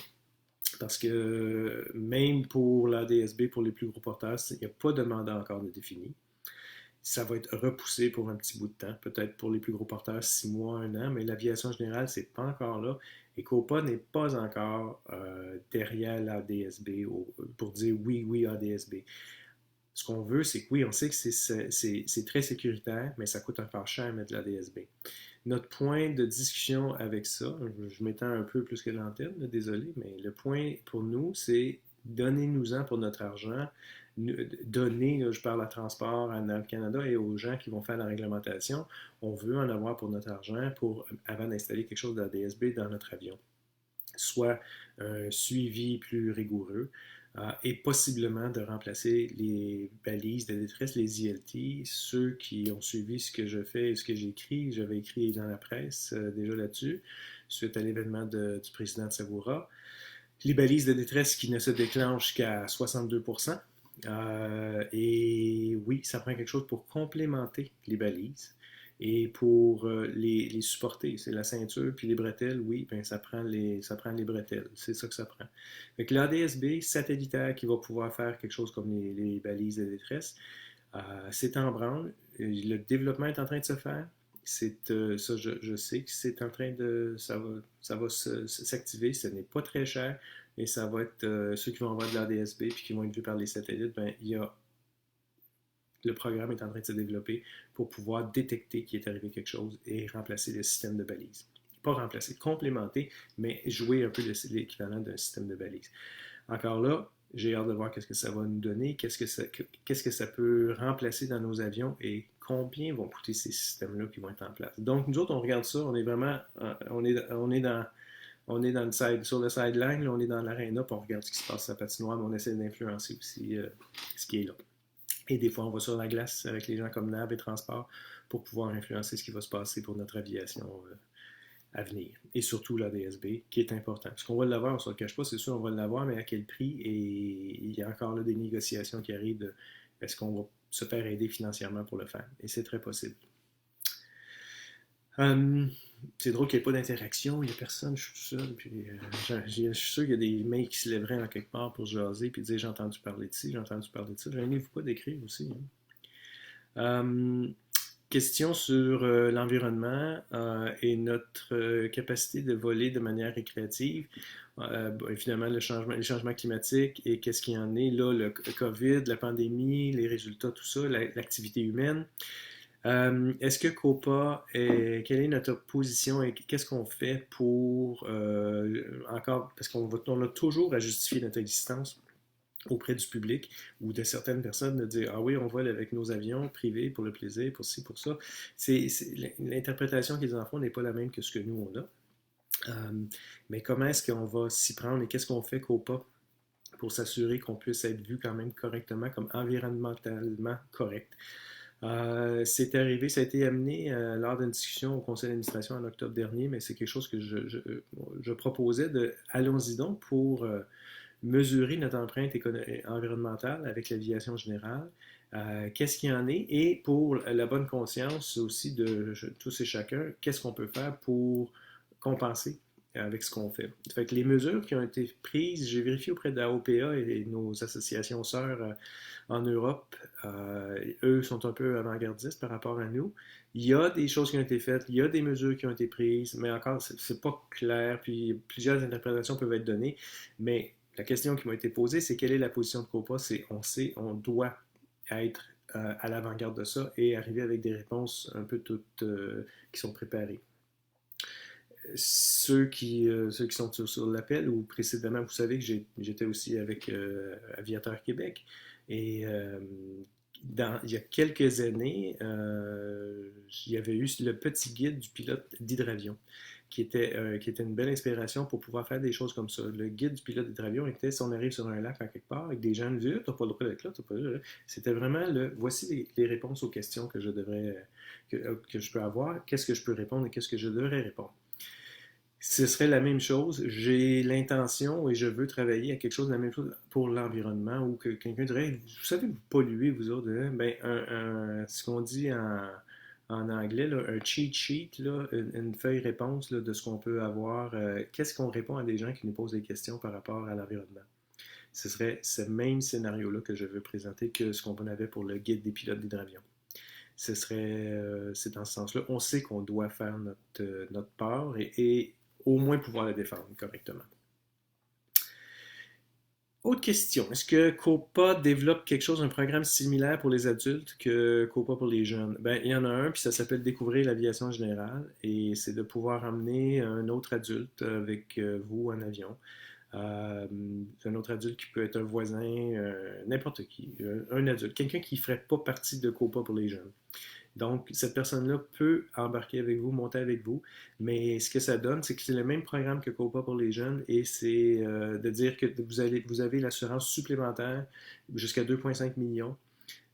Parce que même pour l'ADSB, pour les plus gros porteurs, il n'y a pas de mandat encore de défini. Ça va être repoussé pour un petit bout de temps, peut-être pour les plus gros porteurs, 6 mois, 1 an, mais l'aviation générale, c'est pas encore là. Et Copa n'est pas encore derrière l'ADSB pour dire oui, oui, ADSB. Ce qu'on veut, c'est que oui, on sait que c'est très sécuritaire, mais ça coûte encore cher à mettre l'ADSB. Notre point de discussion avec ça, je m'étends un peu plus que l'antenne, désolé, mais le point pour nous, c'est donnez-nous-en pour notre argent. Donnez, je parle à Transport, à Nav Canada et aux gens qui vont faire la réglementation. On veut en avoir pour notre argent avant d'installer quelque chose d'ADSB dans notre avion. Soit un suivi plus rigoureux, et possiblement de remplacer les balises de détresse, les ILT. Ceux qui ont suivi ce que je fais et ce que j'écris, j'avais écrit dans la presse déjà là-dessus, suite à l'événement du président de Savoura. Les balises de détresse qui ne se déclenchent qu'à 62%. Et oui, ça prend quelque chose pour complémenter les balises. Et pour les supporter, c'est la ceinture puis les bretelles, oui, ben ça prend les bretelles. C'est ça que ça prend. Fait que l'ADSB satellitaire qui va pouvoir faire quelque chose comme les balises de détresse, c'est en branle. Le développement est en train de se faire. Ça, je sais que c'est en train de. Ça va s'activer. Ce n'est pas très cher. Et ça va être ceux qui vont avoir de l'ADSB puis qui vont être vus par les satellites, ben, le programme est en train de se développer pour pouvoir détecter qu'il est arrivé quelque chose et remplacer le système de balise. Pas remplacer, complémenter, mais jouer un peu l'équivalent d'un système de balise. Encore là, j'ai hâte de voir qu'est-ce que ça va nous donner, qu'est-ce que ça peut remplacer dans nos avions et combien vont coûter ces systèmes-là qui vont être en place. Donc, nous autres, on regarde ça, on est vraiment, on est dans on est sur le sideline, là, on est dans l'aréna, puis on regarde ce qui se passe à la patinoire, mais on essaie d'influencer aussi ce qui est là. Et des fois, on va sur la glace avec les gens comme NAB et Transport pour pouvoir influencer ce qui va se passer pour notre aviation à venir. Et surtout la DSB, qui est important. Parce qu'on va l'avoir, on ne se le cache pas, c'est sûr, on va l'avoir, mais à quel prix? Et il y a encore là des négociations qui arrivent de est-ce qu'on va se faire aider financièrement pour le faire? Et c'est très possible. C'est drôle qu'il n'y ait pas d'interaction, il n'y a personne, je suis tout seul, puis je suis sûr qu'il y a des mails qui se lèveraient en quelque part pour jaser, puis dire j'ai entendu parler de ci, j'ai entendu parler de ça. Gênez-vous pas d'écrire aussi. Hein. Question sur l'environnement et notre capacité de voler de manière récréative. Finalement, les changements climatiques et qu'est-ce qu'il y en est là, le COVID, la pandémie, les résultats, tout ça, l'activité humaine. Est-ce que COPA, quelle est notre position et qu'est-ce qu'on fait pour, encore, parce qu'on a toujours à justifier notre existence auprès du public ou de certaines personnes de dire ah oui, on vole avec nos avions privés pour le plaisir, pour ci, pour ça. L'interprétation qu'ils en font n'est pas la même que ce que nous on a. Mais comment est-ce qu'on va s'y prendre et qu'est-ce qu'on fait COPA pour s'assurer qu'on puisse être vu quand même correctement, comme environnementalement correct? C'est arrivé, ça a été amené lors d'une discussion au conseil d'administration en octobre dernier, mais c'est quelque chose que je proposais de allons-y donc pour mesurer notre empreinte environnementale avec l'aviation générale. Qu'est-ce qu'il y en est? Et pour la bonne conscience aussi de tous et chacun, qu'est-ce qu'on peut faire pour compenser avec ce qu'on fait. Fait que les mesures qui ont été prises, j'ai vérifié auprès de la OPA et nos associations sœurs en Europe, eux sont un peu avant-gardistes par rapport à nous. Il y a des choses qui ont été faites, il y a des mesures qui ont été prises, mais encore, c'est pas clair, puis plusieurs interprétations peuvent être données, mais la question qui m'a été posée, c'est quelle est la position de COPA? C'est on sait, on doit être à l'avant-garde de ça et arriver avec des réponses un peu toutes qui sont préparées. Ceux qui sont sur l'appel, ou précédemment, vous savez que j'étais aussi avec Aviateur Québec. Et il y a quelques années, il y avait eu le petit guide du pilote d'hydravion, qui était une belle inspiration pour pouvoir faire des choses comme ça. Le guide du pilote d'hydravion était si on arrive sur un lac en quelque part avec des gens de vue, t'as pas le droit d'être là, t'as pas le droit. C'était vraiment voici les réponses aux questions que je devrais que je peux avoir, qu'est-ce que je peux répondre et qu'est-ce que je devrais répondre. Ce serait la même chose. J'ai l'intention et je veux travailler à quelque chose de la même chose pour l'environnement ou que quelqu'un dirait vous savez, vous polluez, vous autres. Hein? Ben, ce qu'on dit en anglais, là, un cheat sheet, là, une feuille réponse là, de ce qu'on peut avoir. Qu'est-ce qu'on répond à des gens qui nous posent des questions par rapport à l'environnement? Ce serait ce même scénario-là que je veux présenter que ce qu'on avait pour le guide des pilotes d'hydravion. C'est dans ce sens-là. On sait qu'on doit faire notre part et au moins pouvoir la défendre correctement. Autre question. Est-ce que COPA développe quelque chose, un programme similaire pour les adultes que COPA pour les jeunes? Ben, il y en a un, puis ça s'appelle Découvrir l'aviation générale, et c'est de pouvoir amener un autre adulte avec vous en avion. Un autre adulte qui peut être un voisin, n'importe qui, un adulte, quelqu'un qui ne ferait pas partie de COPA pour les jeunes. Donc, cette personne-là peut embarquer avec vous, monter avec vous, mais ce que ça donne, c'est que c'est le même programme que COPA pour les jeunes et c'est de dire que vous avez l'assurance supplémentaire jusqu'à 2,5 millions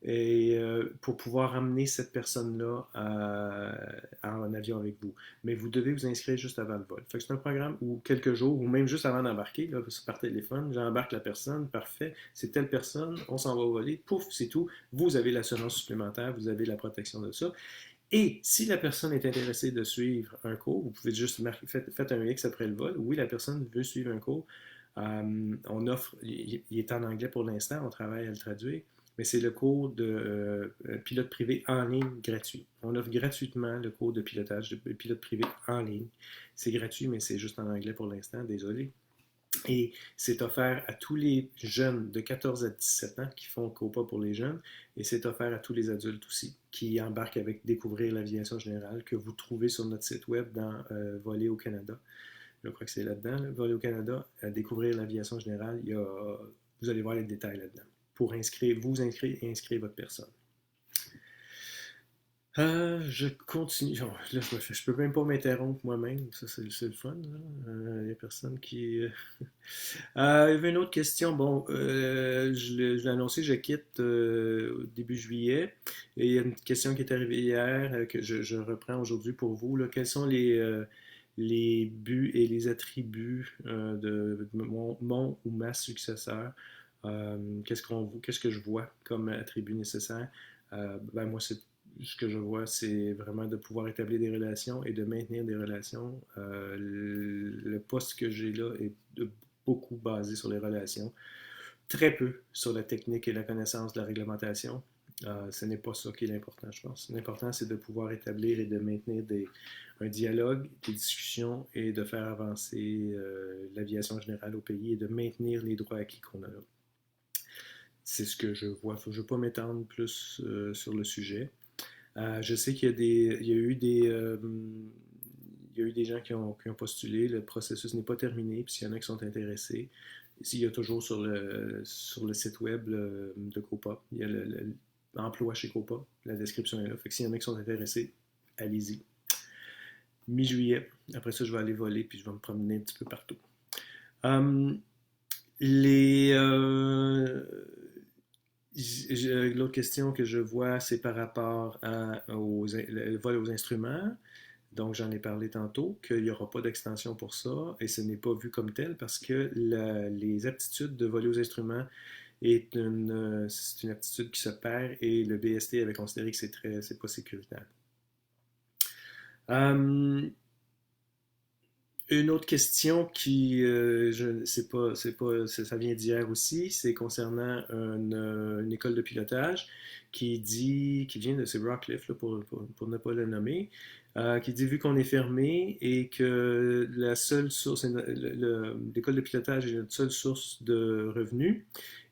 et pour pouvoir amener cette personne-là en avion avec vous. Mais vous devez vous inscrire juste avant le vol. Fait que c'est un programme où quelques jours, ou même juste avant d'embarquer, là, par téléphone, j'embarque la personne, parfait, c'est telle personne, on s'en va voler, pouf, c'est tout. Vous avez l'assurance supplémentaire, vous avez la protection de ça. Et si la personne est intéressée de suivre un cours, vous pouvez juste faites un X après le vol. Oui, la personne veut suivre un cours. On offre, il est en anglais pour l'instant, on travaille à le traduire mais c'est le cours de pilote privé en ligne gratuit. On offre gratuitement le cours de pilotage de pilote privé en ligne. C'est gratuit, mais c'est juste en anglais pour l'instant, désolé. Et c'est offert à tous les jeunes de 14 à 17 ans qui font COPA pour les jeunes, et c'est offert à tous les adultes aussi qui embarquent avec Découvrir l'aviation générale que vous trouvez sur notre site web dans Voler au Canada. Je crois que c'est là-dedans, là, Voler au Canada, Découvrir l'aviation générale. Vous allez voir les détails là-dedans pour vous inscrire et inscrire votre personne. Je continue. Là, je peux même pas m'interrompre moi-même. Ça, c'est le fun. Il n'y a personne qui. Il y avait une autre question. Bon, je l'ai annoncé, je quitte au début juillet. Et il y a une question qui est arrivée hier que je reprends aujourd'hui pour vous. Là. Quels sont les buts et les attributs de mon ou ma successeur? Qu'est-ce que je vois comme attribut nécessaire? Ben moi, ce que je vois, c'est vraiment de pouvoir établir des relations et de maintenir des relations. Le poste que j'ai là est beaucoup basé sur les relations, très peu sur la technique et la connaissance de la réglementation. Ce n'est pas ça qui est l'important, je pense. L'important, c'est de pouvoir établir et de maintenir un dialogue, des discussions et de faire avancer l'aviation générale au pays et de maintenir les droits acquis qu'on a là. C'est ce que je vois. Je ne veux pas m'étendre plus sur le sujet. Je sais il y a eu il y a eu des gens qui ont postulé. Le processus n'est pas terminé. Puis s'il y en a qui sont intéressés, il y a toujours sur le site web de Copa, il y a l'emploi chez Copa. La description est là. Fait que s'il y en a qui sont intéressés, allez-y. Mi-juillet. Après ça, je vais aller voler puis je vais me promener un petit peu partout. Um, les, L'autre question que je vois, c'est par rapport au vol aux instruments. Donc, j'en ai parlé tantôt, qu'il n'y aura pas d'extension pour ça, et ce n'est pas vu comme tel parce que les aptitudes de voler aux instruments c'est une aptitude qui se perd et le BST avait considéré que c'est pas sécuritaire. Euh, une autre question qui, je c'est pas, ça vient d'hier aussi, c'est concernant une école de pilotage qui vient de, c'est Rockcliffe, là, pour ne pas le nommer, qui dit, vu qu'on est fermé et que la seule source, l'école de pilotage est notre seule source de revenus,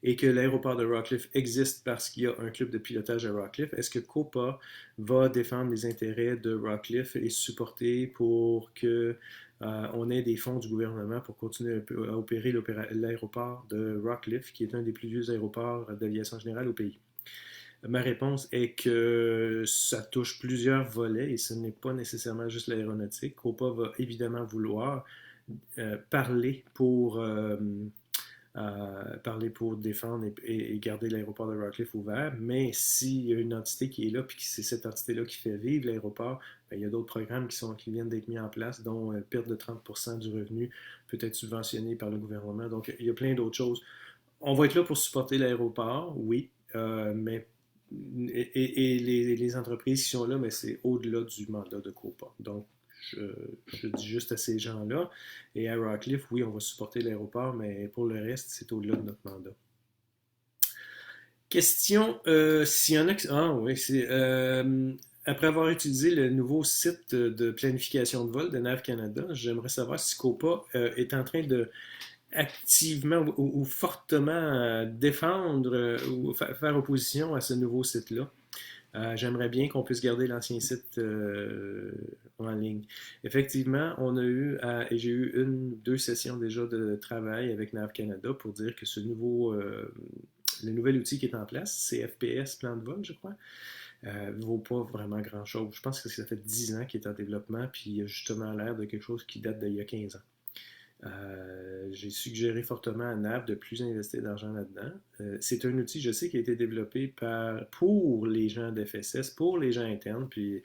et que l'aéroport de Rockcliffe existe parce qu'il y a un club de pilotage à Rockcliffe, est-ce que Copa va défendre les intérêts de Rockcliffe et supporter pour que on ait des fonds du gouvernement pour continuer à opérer l'aéroport de Rockcliffe, qui est un des plus vieux aéroports d'aviation générale au pays? Ma réponse est que ça touche plusieurs volets et ce n'est pas nécessairement juste l'aéronautique. Copa va évidemment vouloir parler pour défendre et garder l'aéroport de Rockcliffe ouvert, mais s'il y a une entité qui est là, puis que c'est cette entité-là qui fait vivre l'aéroport, ben, il y a d'autres programmes qui viennent d'être mis en place, dont perte de 30% du revenu peut être subventionné par le gouvernement. Donc, il y a plein d'autres choses. On va être là pour supporter l'aéroport, oui, mais les entreprises qui sont là, mais c'est au-delà du mandat de Copa. Donc, je, je dis juste à ces gens-là. Et à Rockcliffe, oui, on va supporter l'aéroport, mais pour le reste, c'est au-delà de notre mandat. Question, s'il y en a qui... Ah oui, c'est... après avoir utilisé le nouveau site de planification de vol de NAV Canada, j'aimerais savoir si Copa est en train de activement ou fortement défendre ou faire opposition à ce nouveau site-là. J'aimerais bien qu'on puisse garder l'ancien site en ligne. Effectivement, et j'ai eu deux sessions déjà de travail avec NAV Canada pour dire que le nouvel outil qui est en place, c'est FPS Plan de vol, je crois, ne vaut pas vraiment grand-chose. Je pense que ça fait 10 ans qu'il est en développement, puis il a justement l'air de quelque chose qui date d'il y a 15 ans. J'ai suggéré fortement à NAV de plus investir d'argent là-dedans. C'est un outil, je sais, qui a été développé pour les gens d'FSS, pour les gens internes, puis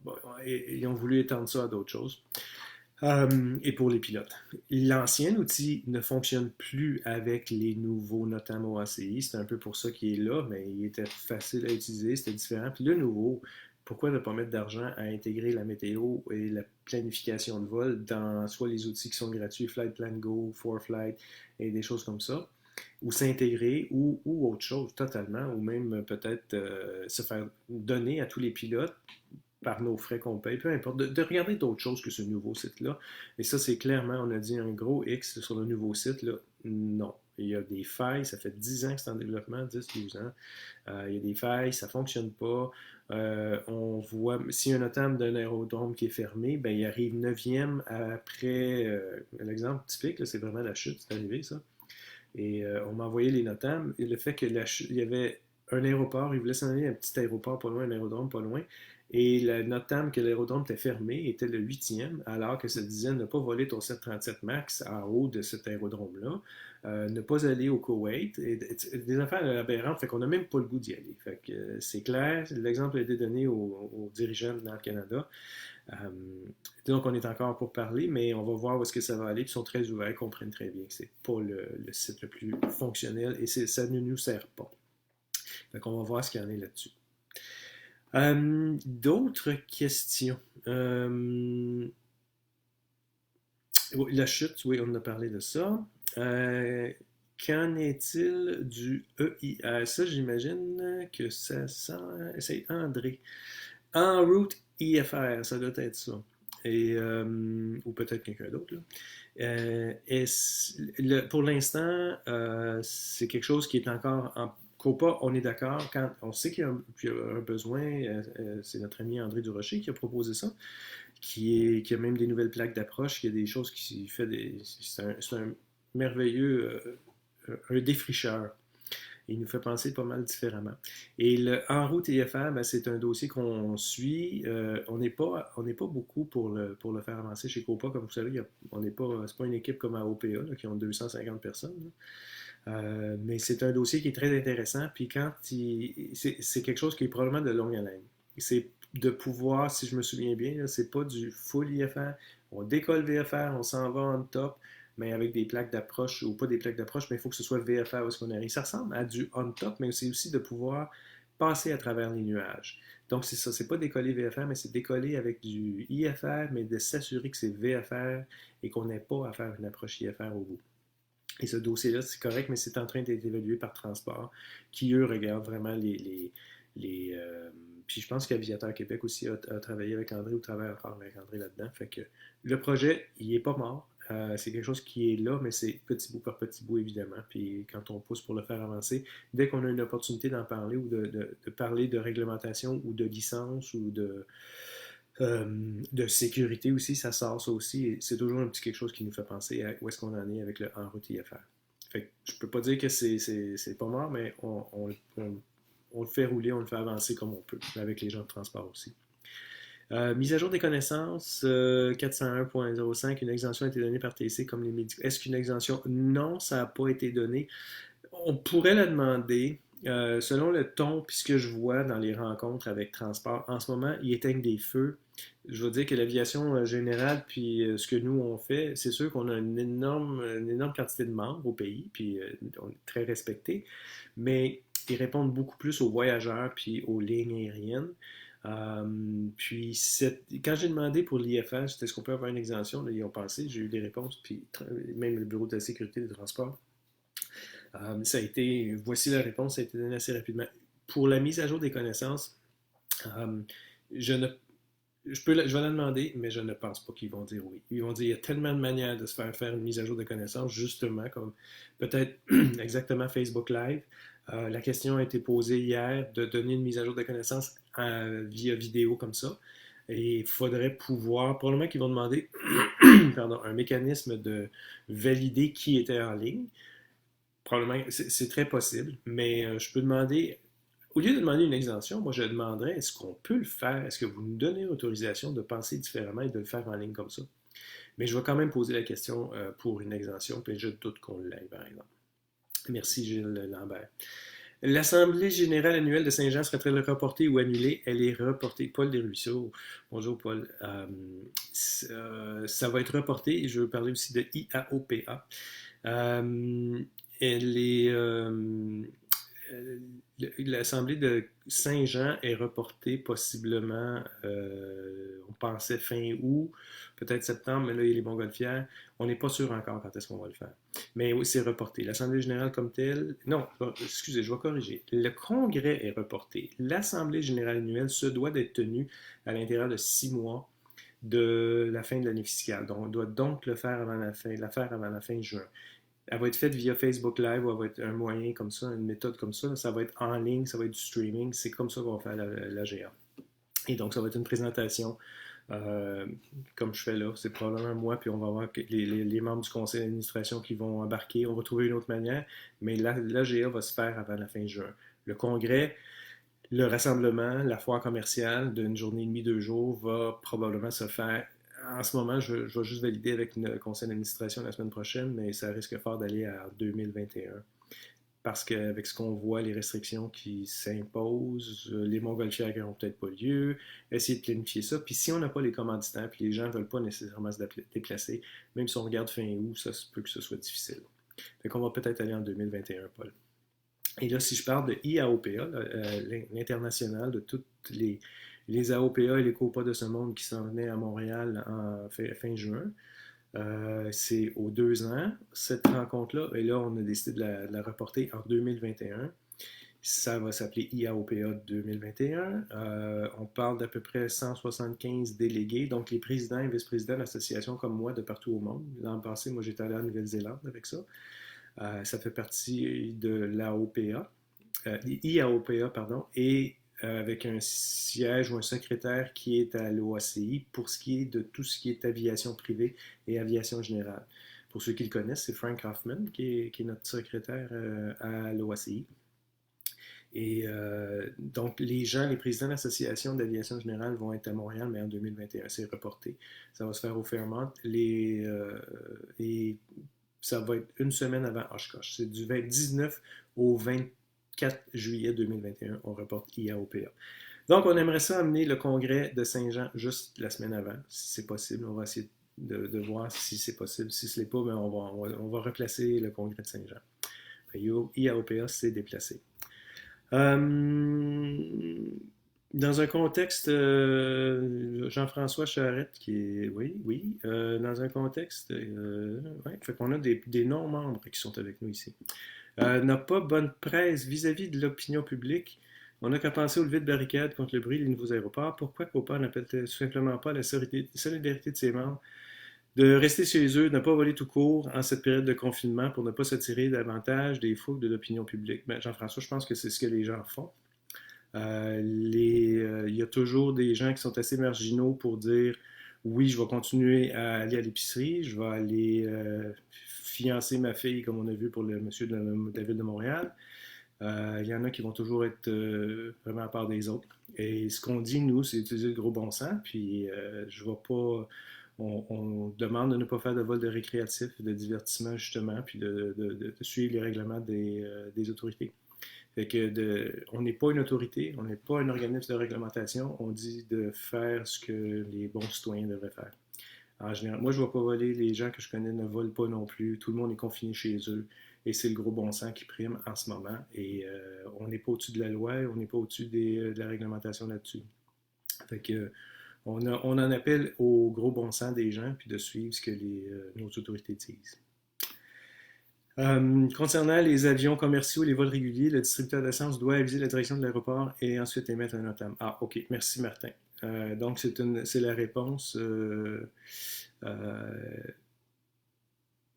bon, ils ont voulu étendre ça à d'autres choses. Et pour les pilotes. L'ancien outil ne fonctionne plus avec les nouveaux, notamment ACI. C'est un peu pour ça qu'il est là, mais il était facile à utiliser, c'était différent. Puis le nouveau, pourquoi ne pas mettre d'argent à intégrer la météo et la planification de vol dans soit les outils qui sont gratuits, Flight Plan Go, 4Flight et des choses comme ça, ou s'intégrer ou autre chose totalement, ou même peut-être se faire donner à tous les pilotes par nos frais qu'on paye, peu importe, de regarder d'autres choses que ce nouveau site-là. Et ça, c'est clairement, on a dit un gros X sur le nouveau site, là. Non. Il y a des failles, ça fait 10 ans que c'est en développement, 10-12 ans. Il y a des failles, ça ne fonctionne pas. On voit, si un notam d'un aérodrome qui est fermé, ben, il arrive 9e après, l'exemple typique, c'est vraiment la chute, c'est arrivé ça. Et on m'a envoyé les notams, et le fait que il y avait un aéroport, ils voulaient s'en aller à un petit aéroport pas loin, un aérodrome pas loin, et la note que l'aérodrome était fermé était le huitième, alors que ça disait ne pas voler ton 737 MAX en haut de cet aérodrome-là, ne pas aller au Koweït, et des affaires aberrantes, fait qu'on n'a même pas le goût d'y aller. Fait que c'est clair, l'exemple a été donné aux dirigeants dans le Canada. Euh, donc, on est encore pour parler, mais on va voir où est-ce que ça va aller. Ils sont très ouverts, ils comprennent très bien que c'est pas le site le plus fonctionnel et ça ne nous sert pas. Donc, on va voir ce qu'il y en a là-dessus. D'autres questions? La chute, oui, on a parlé de ça. Qu'en est-il du EIR? Ça, j'imagine que ça sent. C'est André. En route IFR, ça doit être ça. Et, ou peut-être quelqu'un d'autre. Pour l'instant, c'est quelque chose qui est encore en COPA. On est d'accord, quand on sait qu'il y a un besoin, c'est notre ami André Durocher qui a proposé ça, qui a même des nouvelles plaques d'approche, qui a des choses qui fait des. C'est un merveilleux, un défricheur. Il nous fait penser pas mal différemment. Et le En route IFR, ben, c'est un dossier qu'on suit. On n'est pas beaucoup pour le faire avancer chez Copa. Comme vous savez, on n'est pas, c'est pas une équipe comme à OPA là, qui ont 250 personnes. Mais c'est un dossier qui est très intéressant. Puis c'est quelque chose qui est probablement de longue haleine. C'est de pouvoir, si je me souviens bien, là, c'est pas du full IFR. On décolle VFR, on s'en va en top, mais avec des plaques d'approche, ou pas des plaques d'approche, mais il faut que ce soit VFR où est-ce qu'on arrive. Ça ressemble à du on-top, mais c'est aussi de pouvoir passer à travers les nuages. Donc c'est ça, c'est pas décoller VFR, mais c'est décoller avec du IFR, mais de s'assurer que c'est VFR et qu'on n'ait pas à faire une approche IFR au bout. Et ce dossier-là, c'est correct, mais c'est en train d'être évalué par Transport, qui, eux, regardent vraiment puis je pense qu'Aviateur Québec aussi a travaillé avec André ou travaille encore avec André là-dedans. Fait que le projet, il n'est pas mort. C'est quelque chose qui est là, mais c'est petit bout par petit bout, évidemment. Puis quand on pousse pour le faire avancer, dès qu'on a une opportunité d'en parler ou de parler de réglementation ou de licence ou de sécurité aussi, ça sort ça aussi. Et c'est toujours un petit quelque chose qui nous fait penser à où est-ce qu'on en est avec le en route IFR. Fait que je peux pas dire que c'est pas mort, mais on le fait rouler, on le fait avancer comme on peut, avec les gens de transport aussi. Mise à jour des connaissances, 401.05, une exemption a été donnée par TC comme les médicaux. Est-ce qu'une exemption? Non, ça n'a pas été donné. On pourrait la demander. Selon le ton, puis ce que je vois dans les rencontres avec Transport, en ce moment, ils éteignent des feux. Je veux dire que l'aviation générale, puis ce que nous on fait, c'est sûr qu'on a une énorme quantité de membres au pays, puis on est très respecté, mais ils répondent beaucoup plus aux voyageurs puis aux lignes aériennes. Puis, quand j'ai demandé pour l'IFH, est-ce qu'on peut avoir une exemption, là, ils ont pensé, j'ai eu des réponses, puis même le Bureau de la sécurité des transports. Voici la réponse, ça a été donné assez rapidement. Pour la mise à jour des connaissances, je ne je vais la demander, mais je ne pense pas qu'ils vont dire oui. Ils vont dire qu'il y a tellement de manières de se faire une mise à jour de connaissances, justement, comme peut-être exactement Facebook Live. La question a été posée hier de donner une mise à jour de connaissances via vidéo comme ça. Et il faudrait pouvoir, probablement qu'ils vont demander pardon, un mécanisme de valider qui était en ligne. Probablement, c'est très possible, mais je peux demander au lieu de demander une exemption, moi je demanderais est-ce qu'on peut le faire? Est-ce que vous nous donnez l'autorisation de penser différemment et de le faire en ligne comme ça? Mais je vais quand même poser la question pour une exemption, puis je doute qu'on l'ait, par exemple. Merci Gilles Lambert. L'Assemblée générale annuelle de Saint-Jean serait-elle reportée ou annulée? Elle est reportée. Paul Desruisseaux. Bonjour Paul. Ça va être reporté. Je veux parler aussi de IAOPA. Elle est l'Assemblée de Saint-Jean est reportée possiblement, on pensait fin août, peut-être septembre, mais là, il y a les Montgolfières. On n'est pas sûr encore quand est-ce qu'on va le faire. Mais oui, c'est reporté. L'Assemblée générale comme telle, non, excusez, je vais corriger. Le Congrès est reporté. L'Assemblée générale annuelle se doit d'être tenue à l'intérieur de 6 mois de la fin de l'année fiscale. Donc, on doit donc le faire avant la fin juin. Elle va être faite via Facebook Live ou elle va être un moyen comme ça, une méthode comme ça. Ça va être en ligne, ça va être du streaming. C'est comme ça qu'on va faire la GA. Et donc, ça va être une présentation comme je fais là. C'est probablement moi, puis on va voir les membres du conseil d'administration qui vont embarquer. On va trouver une autre manière, mais la GA va se faire avant la fin juin. le congrès, le rassemblement, la foire commerciale d'une journée et demie, 2 jours, va probablement se faire. En ce moment, je vais juste valider avec le conseil d'administration la semaine prochaine, mais ça risque fort d'aller à 2021. Parce qu'avec ce qu'on voit, les restrictions qui s'imposent, les montgolfières qui n'auront peut-être pas lieu, essayer de planifier ça. Puis si on n'a pas les commanditaires, puis les gens ne veulent pas nécessairement se déplacer, même si on regarde fin août, ça se peut que ce soit difficile. Fait qu'on va peut-être aller en 2021, Paul. Et là, si je parle de IAOPA, l'international de toutes les AOPA et les COPA de ce monde qui s'en venaient à Montréal en fin juin, c'est aux 2 ans, cette rencontre-là, et là, on a décidé de la reporter en 2021. Ça va s'appeler IAOPA 2021. On parle d'à peu près 175 délégués, donc les présidents et vice-présidents d'associations comme moi de partout au monde. L'an passé, moi, j'étais allé en Nouvelle-Zélande avec ça. Ça fait partie de l'AOPA, IAOPA, pardon, et avec un siège ou un secrétaire qui est à l'OACI pour ce qui est de tout ce qui est aviation privée et aviation générale. Pour ceux qui le connaissent, c'est Frank Hoffman qui est notre secrétaire à l'OACI. Et donc, les présidents d'associations d'aviation générale vont être à Montréal, mais en 2021, c'est reporté. Ça va se faire au Fairmont. Et ça va être une semaine avant Oshkosh. C'est du 19 au 24 juillet 2021. On reporte IAOPA. Donc, on aimerait ça amener le congrès de Saint-Jean juste la semaine avant, si c'est possible. On va essayer de voir si c'est possible. Si ce n'est pas, ben on va replacer le congrès de Saint-Jean. IAOPA s'est déplacé. Dans un contexte, Jean-François Charette, qui est, oui, dans un contexte, ouais, fait qu'on a des non-membres qui sont avec nous ici. N'a pas bonne presse vis-à-vis de l'opinion publique. On n'a qu'à penser au lever de barricade contre le bruit des nouveaux aéroports. Pourquoi Copa n'appelle tout simplement pas la solidarité de ses membres de rester chez eux, de ne pas voler tout court en cette période de confinement pour ne pas s'attirer davantage des foules de l'opinion publique? Ben, Jean-François, je pense que c'est ce que les gens font. Il y a toujours des gens qui sont assez marginaux pour dire oui, je vais continuer à aller à l'épicerie, je vais aller fiancer ma fille, comme on a vu pour le monsieur de la ville de Montréal. Il y en a qui vont toujours être vraiment à part des autres. Et ce qu'on dit, nous, c'est utiliser le gros bon sens, puis je ne vais pas. On demande de ne pas faire de vol de récréatif, de divertissement, justement, puis de suivre les règlements des autorités. Fait que on n'est pas une autorité, on n'est pas un organisme de réglementation, on dit de faire ce que les bons citoyens devraient faire. En général, moi, je ne vais pas voler, les gens que je connais ne volent pas non plus, tout le monde est confiné chez eux, et c'est le gros bon sens qui prime en ce moment, et on n'est pas au-dessus de la loi, on n'est pas au-dessus de la réglementation là-dessus. Fait que on en appelle au gros bon sens des gens, puis de suivre ce que nos autorités disent. Concernant les avions commerciaux et les vols réguliers, le distributeur d'essence doit aviser la direction de l'aéroport et ensuite émettre un notam. Ah, ok, merci Martin. Donc c'est la réponse.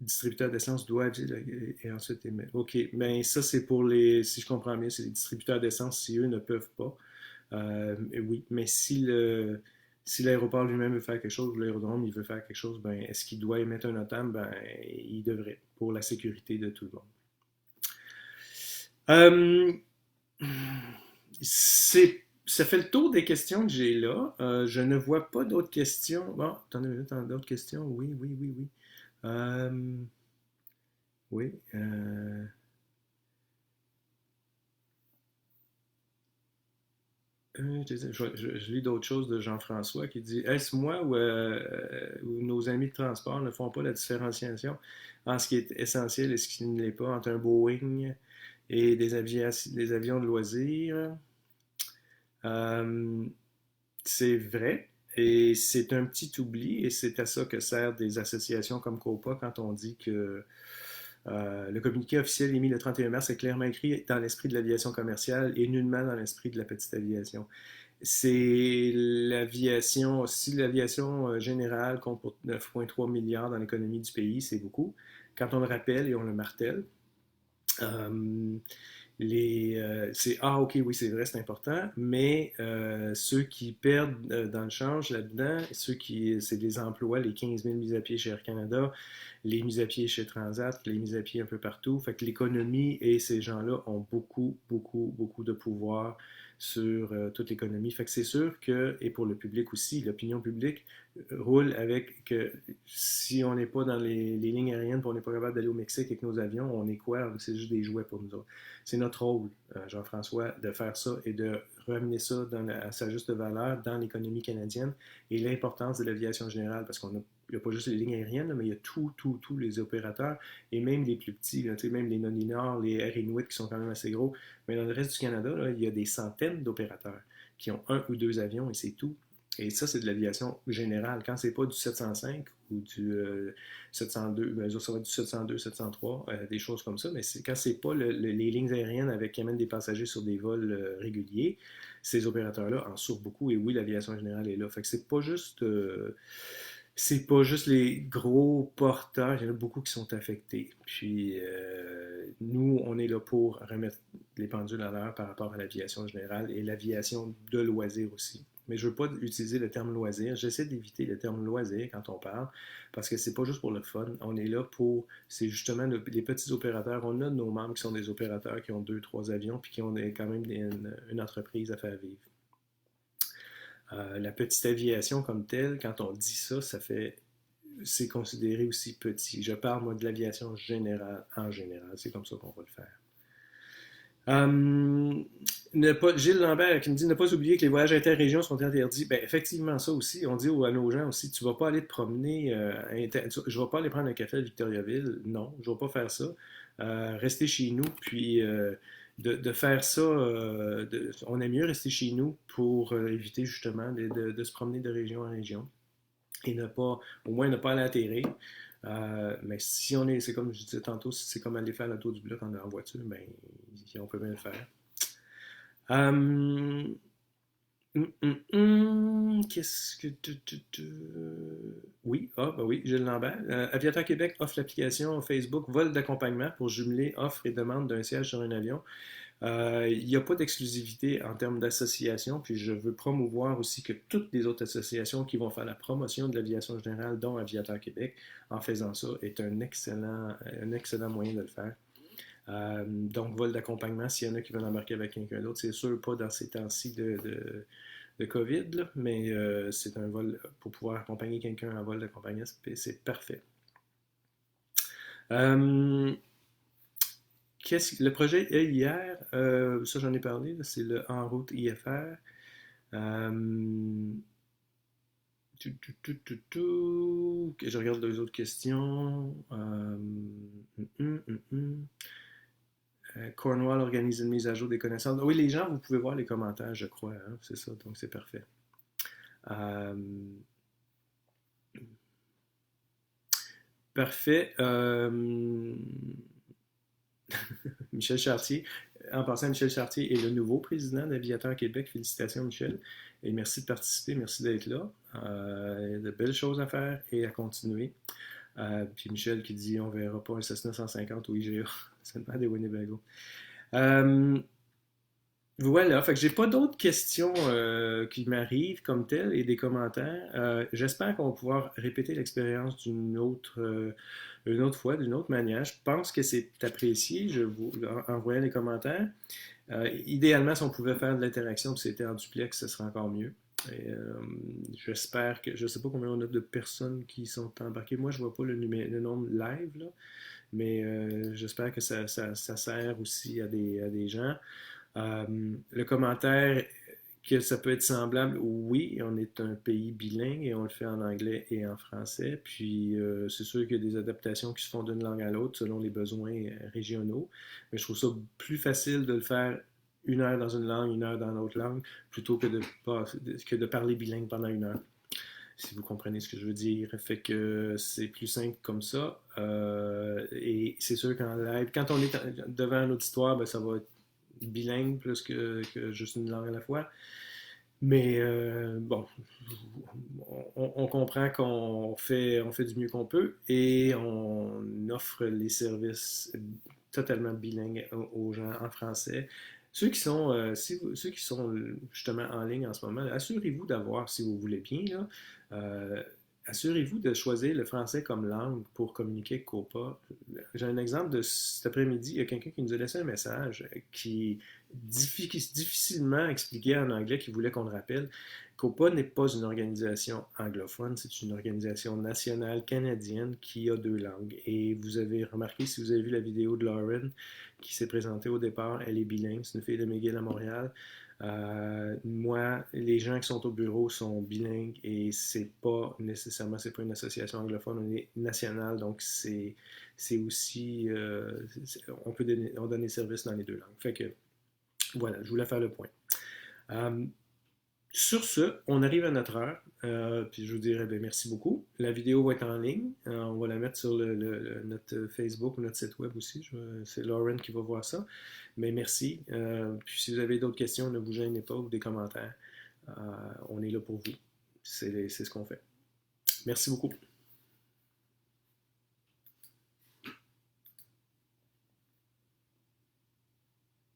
Distributeur d'essence doit aviser et ensuite émettre. Ok, ben ça c'est pour si je comprends bien, c'est les distributeurs d'essence si eux ne peuvent pas. Oui, mais si l'aéroport lui-même veut faire quelque chose, ou l'aérodrome il veut faire quelque chose, ben, est-ce qu'il doit émettre un notam? Ben, il devrait, pour la sécurité de tout le monde. Ça fait le tour des questions que j'ai là. Je ne vois pas d'autres questions. Bon, attendez une minute, d'autres questions? Oui, oui, oui, oui. Oui. Je lis d'autres choses de Jean-François qui dit est-ce moi ou nos amis de transport ne font pas la différenciation en ce qui est essentiel et ce qui ne l'est pas entre un Boeing et des avions de loisirs? C'est vrai et c'est un petit oubli et c'est à ça que servent des associations comme COPA quand on dit que le communiqué officiel émis le 31 mars est clairement écrit dans l'esprit de l'aviation commerciale et nullement dans l'esprit de la petite aviation. C'est l'aviation, si l'aviation générale compte pour 9,3 milliards dans l'économie du pays, c'est beaucoup. Quand on le rappelle et on le martèle, c'est ah ok oui c'est vrai c'est important, mais ceux qui perdent dans le change là-dedans, c'est des emplois, les 15 000 mises à pied chez Air Canada, les mises à pied chez Transat, les mises à pied un peu partout. Fait que l'économie et ces gens-là ont beaucoup, beaucoup, beaucoup de pouvoir sur toute l'économie. Fait que c'est sûr que, et pour le public aussi, l'opinion publique roule avec que si on n'est pas dans les lignes aériennes, puis on n'est pas capable d'aller au Mexique avec nos avions, on est quoi? C'est juste des jouets pour nous autres. C'est notre rôle, Jean-François, de faire ça et de ramener ça à sa juste valeur dans l'économie canadienne et l'importance de l'aviation générale, parce qu'on a il n'y a pas juste les lignes aériennes, là, mais il y a tous les opérateurs, et même les plus petits, là, même les Noninor, les Air Inuit qui sont quand même assez gros. Mais dans le reste du Canada, là, il y a des centaines d'opérateurs qui ont un ou deux avions et c'est tout. Et ça, c'est de l'aviation générale. Quand c'est pas du 705 ou du 702, ben, ça va être du 702, 703, des choses comme ça, mais quand c'est pas les lignes aériennes qui amènent des passagers sur des vols réguliers, ces opérateurs-là en souffrent beaucoup et oui, l'aviation générale est là. Fait que c'est pas juste les gros porteurs, il y en a beaucoup qui sont affectés. Puis nous, on est là pour remettre les pendules à l'heure par rapport à l'aviation générale et l'aviation de loisirs aussi. Mais je ne veux pas utiliser le terme loisir. J'essaie d'éviter le terme loisir quand on parle, parce que c'est pas juste pour le fun. On est là pour, c'est justement les petits opérateurs. On a nos membres qui sont des opérateurs qui ont deux, trois avions, puis qui ont quand même une entreprise à faire vivre. La petite aviation comme telle, quand on dit ça, c'est considéré aussi petit. Je parle, moi, de l'aviation générale, en général. C'est comme ça qu'on va le faire. Gilles Lambert qui me dit ne pas oublier que les voyages interrégions sont interdits. Ben, effectivement, ça aussi, on dit à nos gens aussi, tu vas pas aller te promener, je vais pas aller prendre un café à Victoriaville. Non, je vais pas faire ça. Rester chez nous, puis de faire ça, on aime mieux rester chez nous pour éviter justement de se promener de région en région et au moins ne pas aller atterrir. Mais si on est, c'est comme je disais tantôt, si c'est comme aller faire le tour du bloc en voiture, ben, on peut bien le faire. Hum, Qu'est-ce que oui, ben oui, Gilles Lambert. Aviateur Québec offre l'application Facebook Vol d'accompagnement pour jumeler offre et demande d'un siège sur un avion. Il n'y a pas d'exclusivité en termes d'association, puis je veux promouvoir aussi que toutes les autres associations qui vont faire la promotion de l'aviation générale, dont Aviateur Québec, en faisant ça, est un excellent moyen de le faire. Donc, vol d'accompagnement, s'il y en a qui veulent embarquer avec quelqu'un d'autre, c'est sûr pas dans ces temps-ci de COVID, là, mais c'est un vol pour pouvoir accompagner quelqu'un en vol d'accompagnement, c'est parfait. Le projet EIR, ça j'en ai parlé, c'est le En route IFR. Je regarde les autres questions. Cornwall organise une mise à jour des connaissances. Oui, les gens, vous pouvez voir les commentaires, je crois. Hein, c'est ça, donc c'est parfait. Euh, Parfait. Michel Chartier. En passant, Michel Chartier est le nouveau président d'Aviateur Québec. Félicitations, Michel. Et merci de participer, merci d'être là. De belles choses à faire et à continuer. Puis Michel qui dit on verra pas un Cessna 150 au IGA. Seulement des Winnebago. Voilà, fait que j'ai pas d'autres questions qui m'arrivent comme telles et des commentaires. J'espère qu'on va pouvoir répéter l'expérience une autre fois, d'une autre manière. Je pense que c'est apprécié. Je vous envoie les commentaires. Idéalement, si on pouvait faire de l'interaction, si c'était en duplex, ce serait encore mieux. Et, j'espère que je sais pas combien on a de personnes qui sont embarquées. Moi, je vois pas le nombre live là, mais j'espère que ça sert aussi à des gens. Le commentaire que ça peut être semblable, oui, on est un pays bilingue et on le fait en anglais et en français. Puis c'est sûr qu'il y a des adaptations qui se font d'une langue à l'autre selon les besoins régionaux. Mais je trouve ça plus facile de le faire une heure dans une langue, une heure dans l'autre langue, plutôt que de parler bilingue pendant une heure. Si vous comprenez ce que je veux dire. Fait que c'est plus simple comme ça. Et c'est sûr qu'en live, quand on est devant un auditoire, ben, ça va être bilingue plus que juste une langue à la fois. Mais bon, on comprend qu'on fait du mieux qu'on peut et on offre les services totalement bilingue aux gens en français. Ceux qui sont justement en ligne en ce moment, assurez-vous d'avoir, si vous voulez bien, là, euh, assurez-vous de choisir le français comme langue pour communiquer avec Copa. J'ai un exemple de cet après-midi. Il y a quelqu'un qui nous a laissé un message qui difficilement expliquait en anglais qu'il voulait qu'on le rappelle. Copa n'est pas une organisation anglophone, c'est une organisation nationale canadienne qui a deux langues. Et vous avez remarqué, si vous avez vu la vidéo de Lauren qui s'est présentée au départ, elle est bilingue, c'est une fille de McGill à Montréal. Moi, les gens qui sont au bureau sont bilingues et c'est pas une association anglophone, on est nationale, donc c'est aussi, on donne des services dans les deux langues. Fait que, voilà, je voulais faire le point. Euh, sur ce, on arrive à notre heure. Puis je vous dirais ben, merci beaucoup. La vidéo va être en ligne. On va la mettre sur notre Facebook ou notre site web aussi. C'est Lauren qui va voir ça. Mais merci. Puis si vous avez d'autres questions, ne vous gênez pas ou des commentaires. On est là pour vous. C'est ce qu'on fait. Merci beaucoup.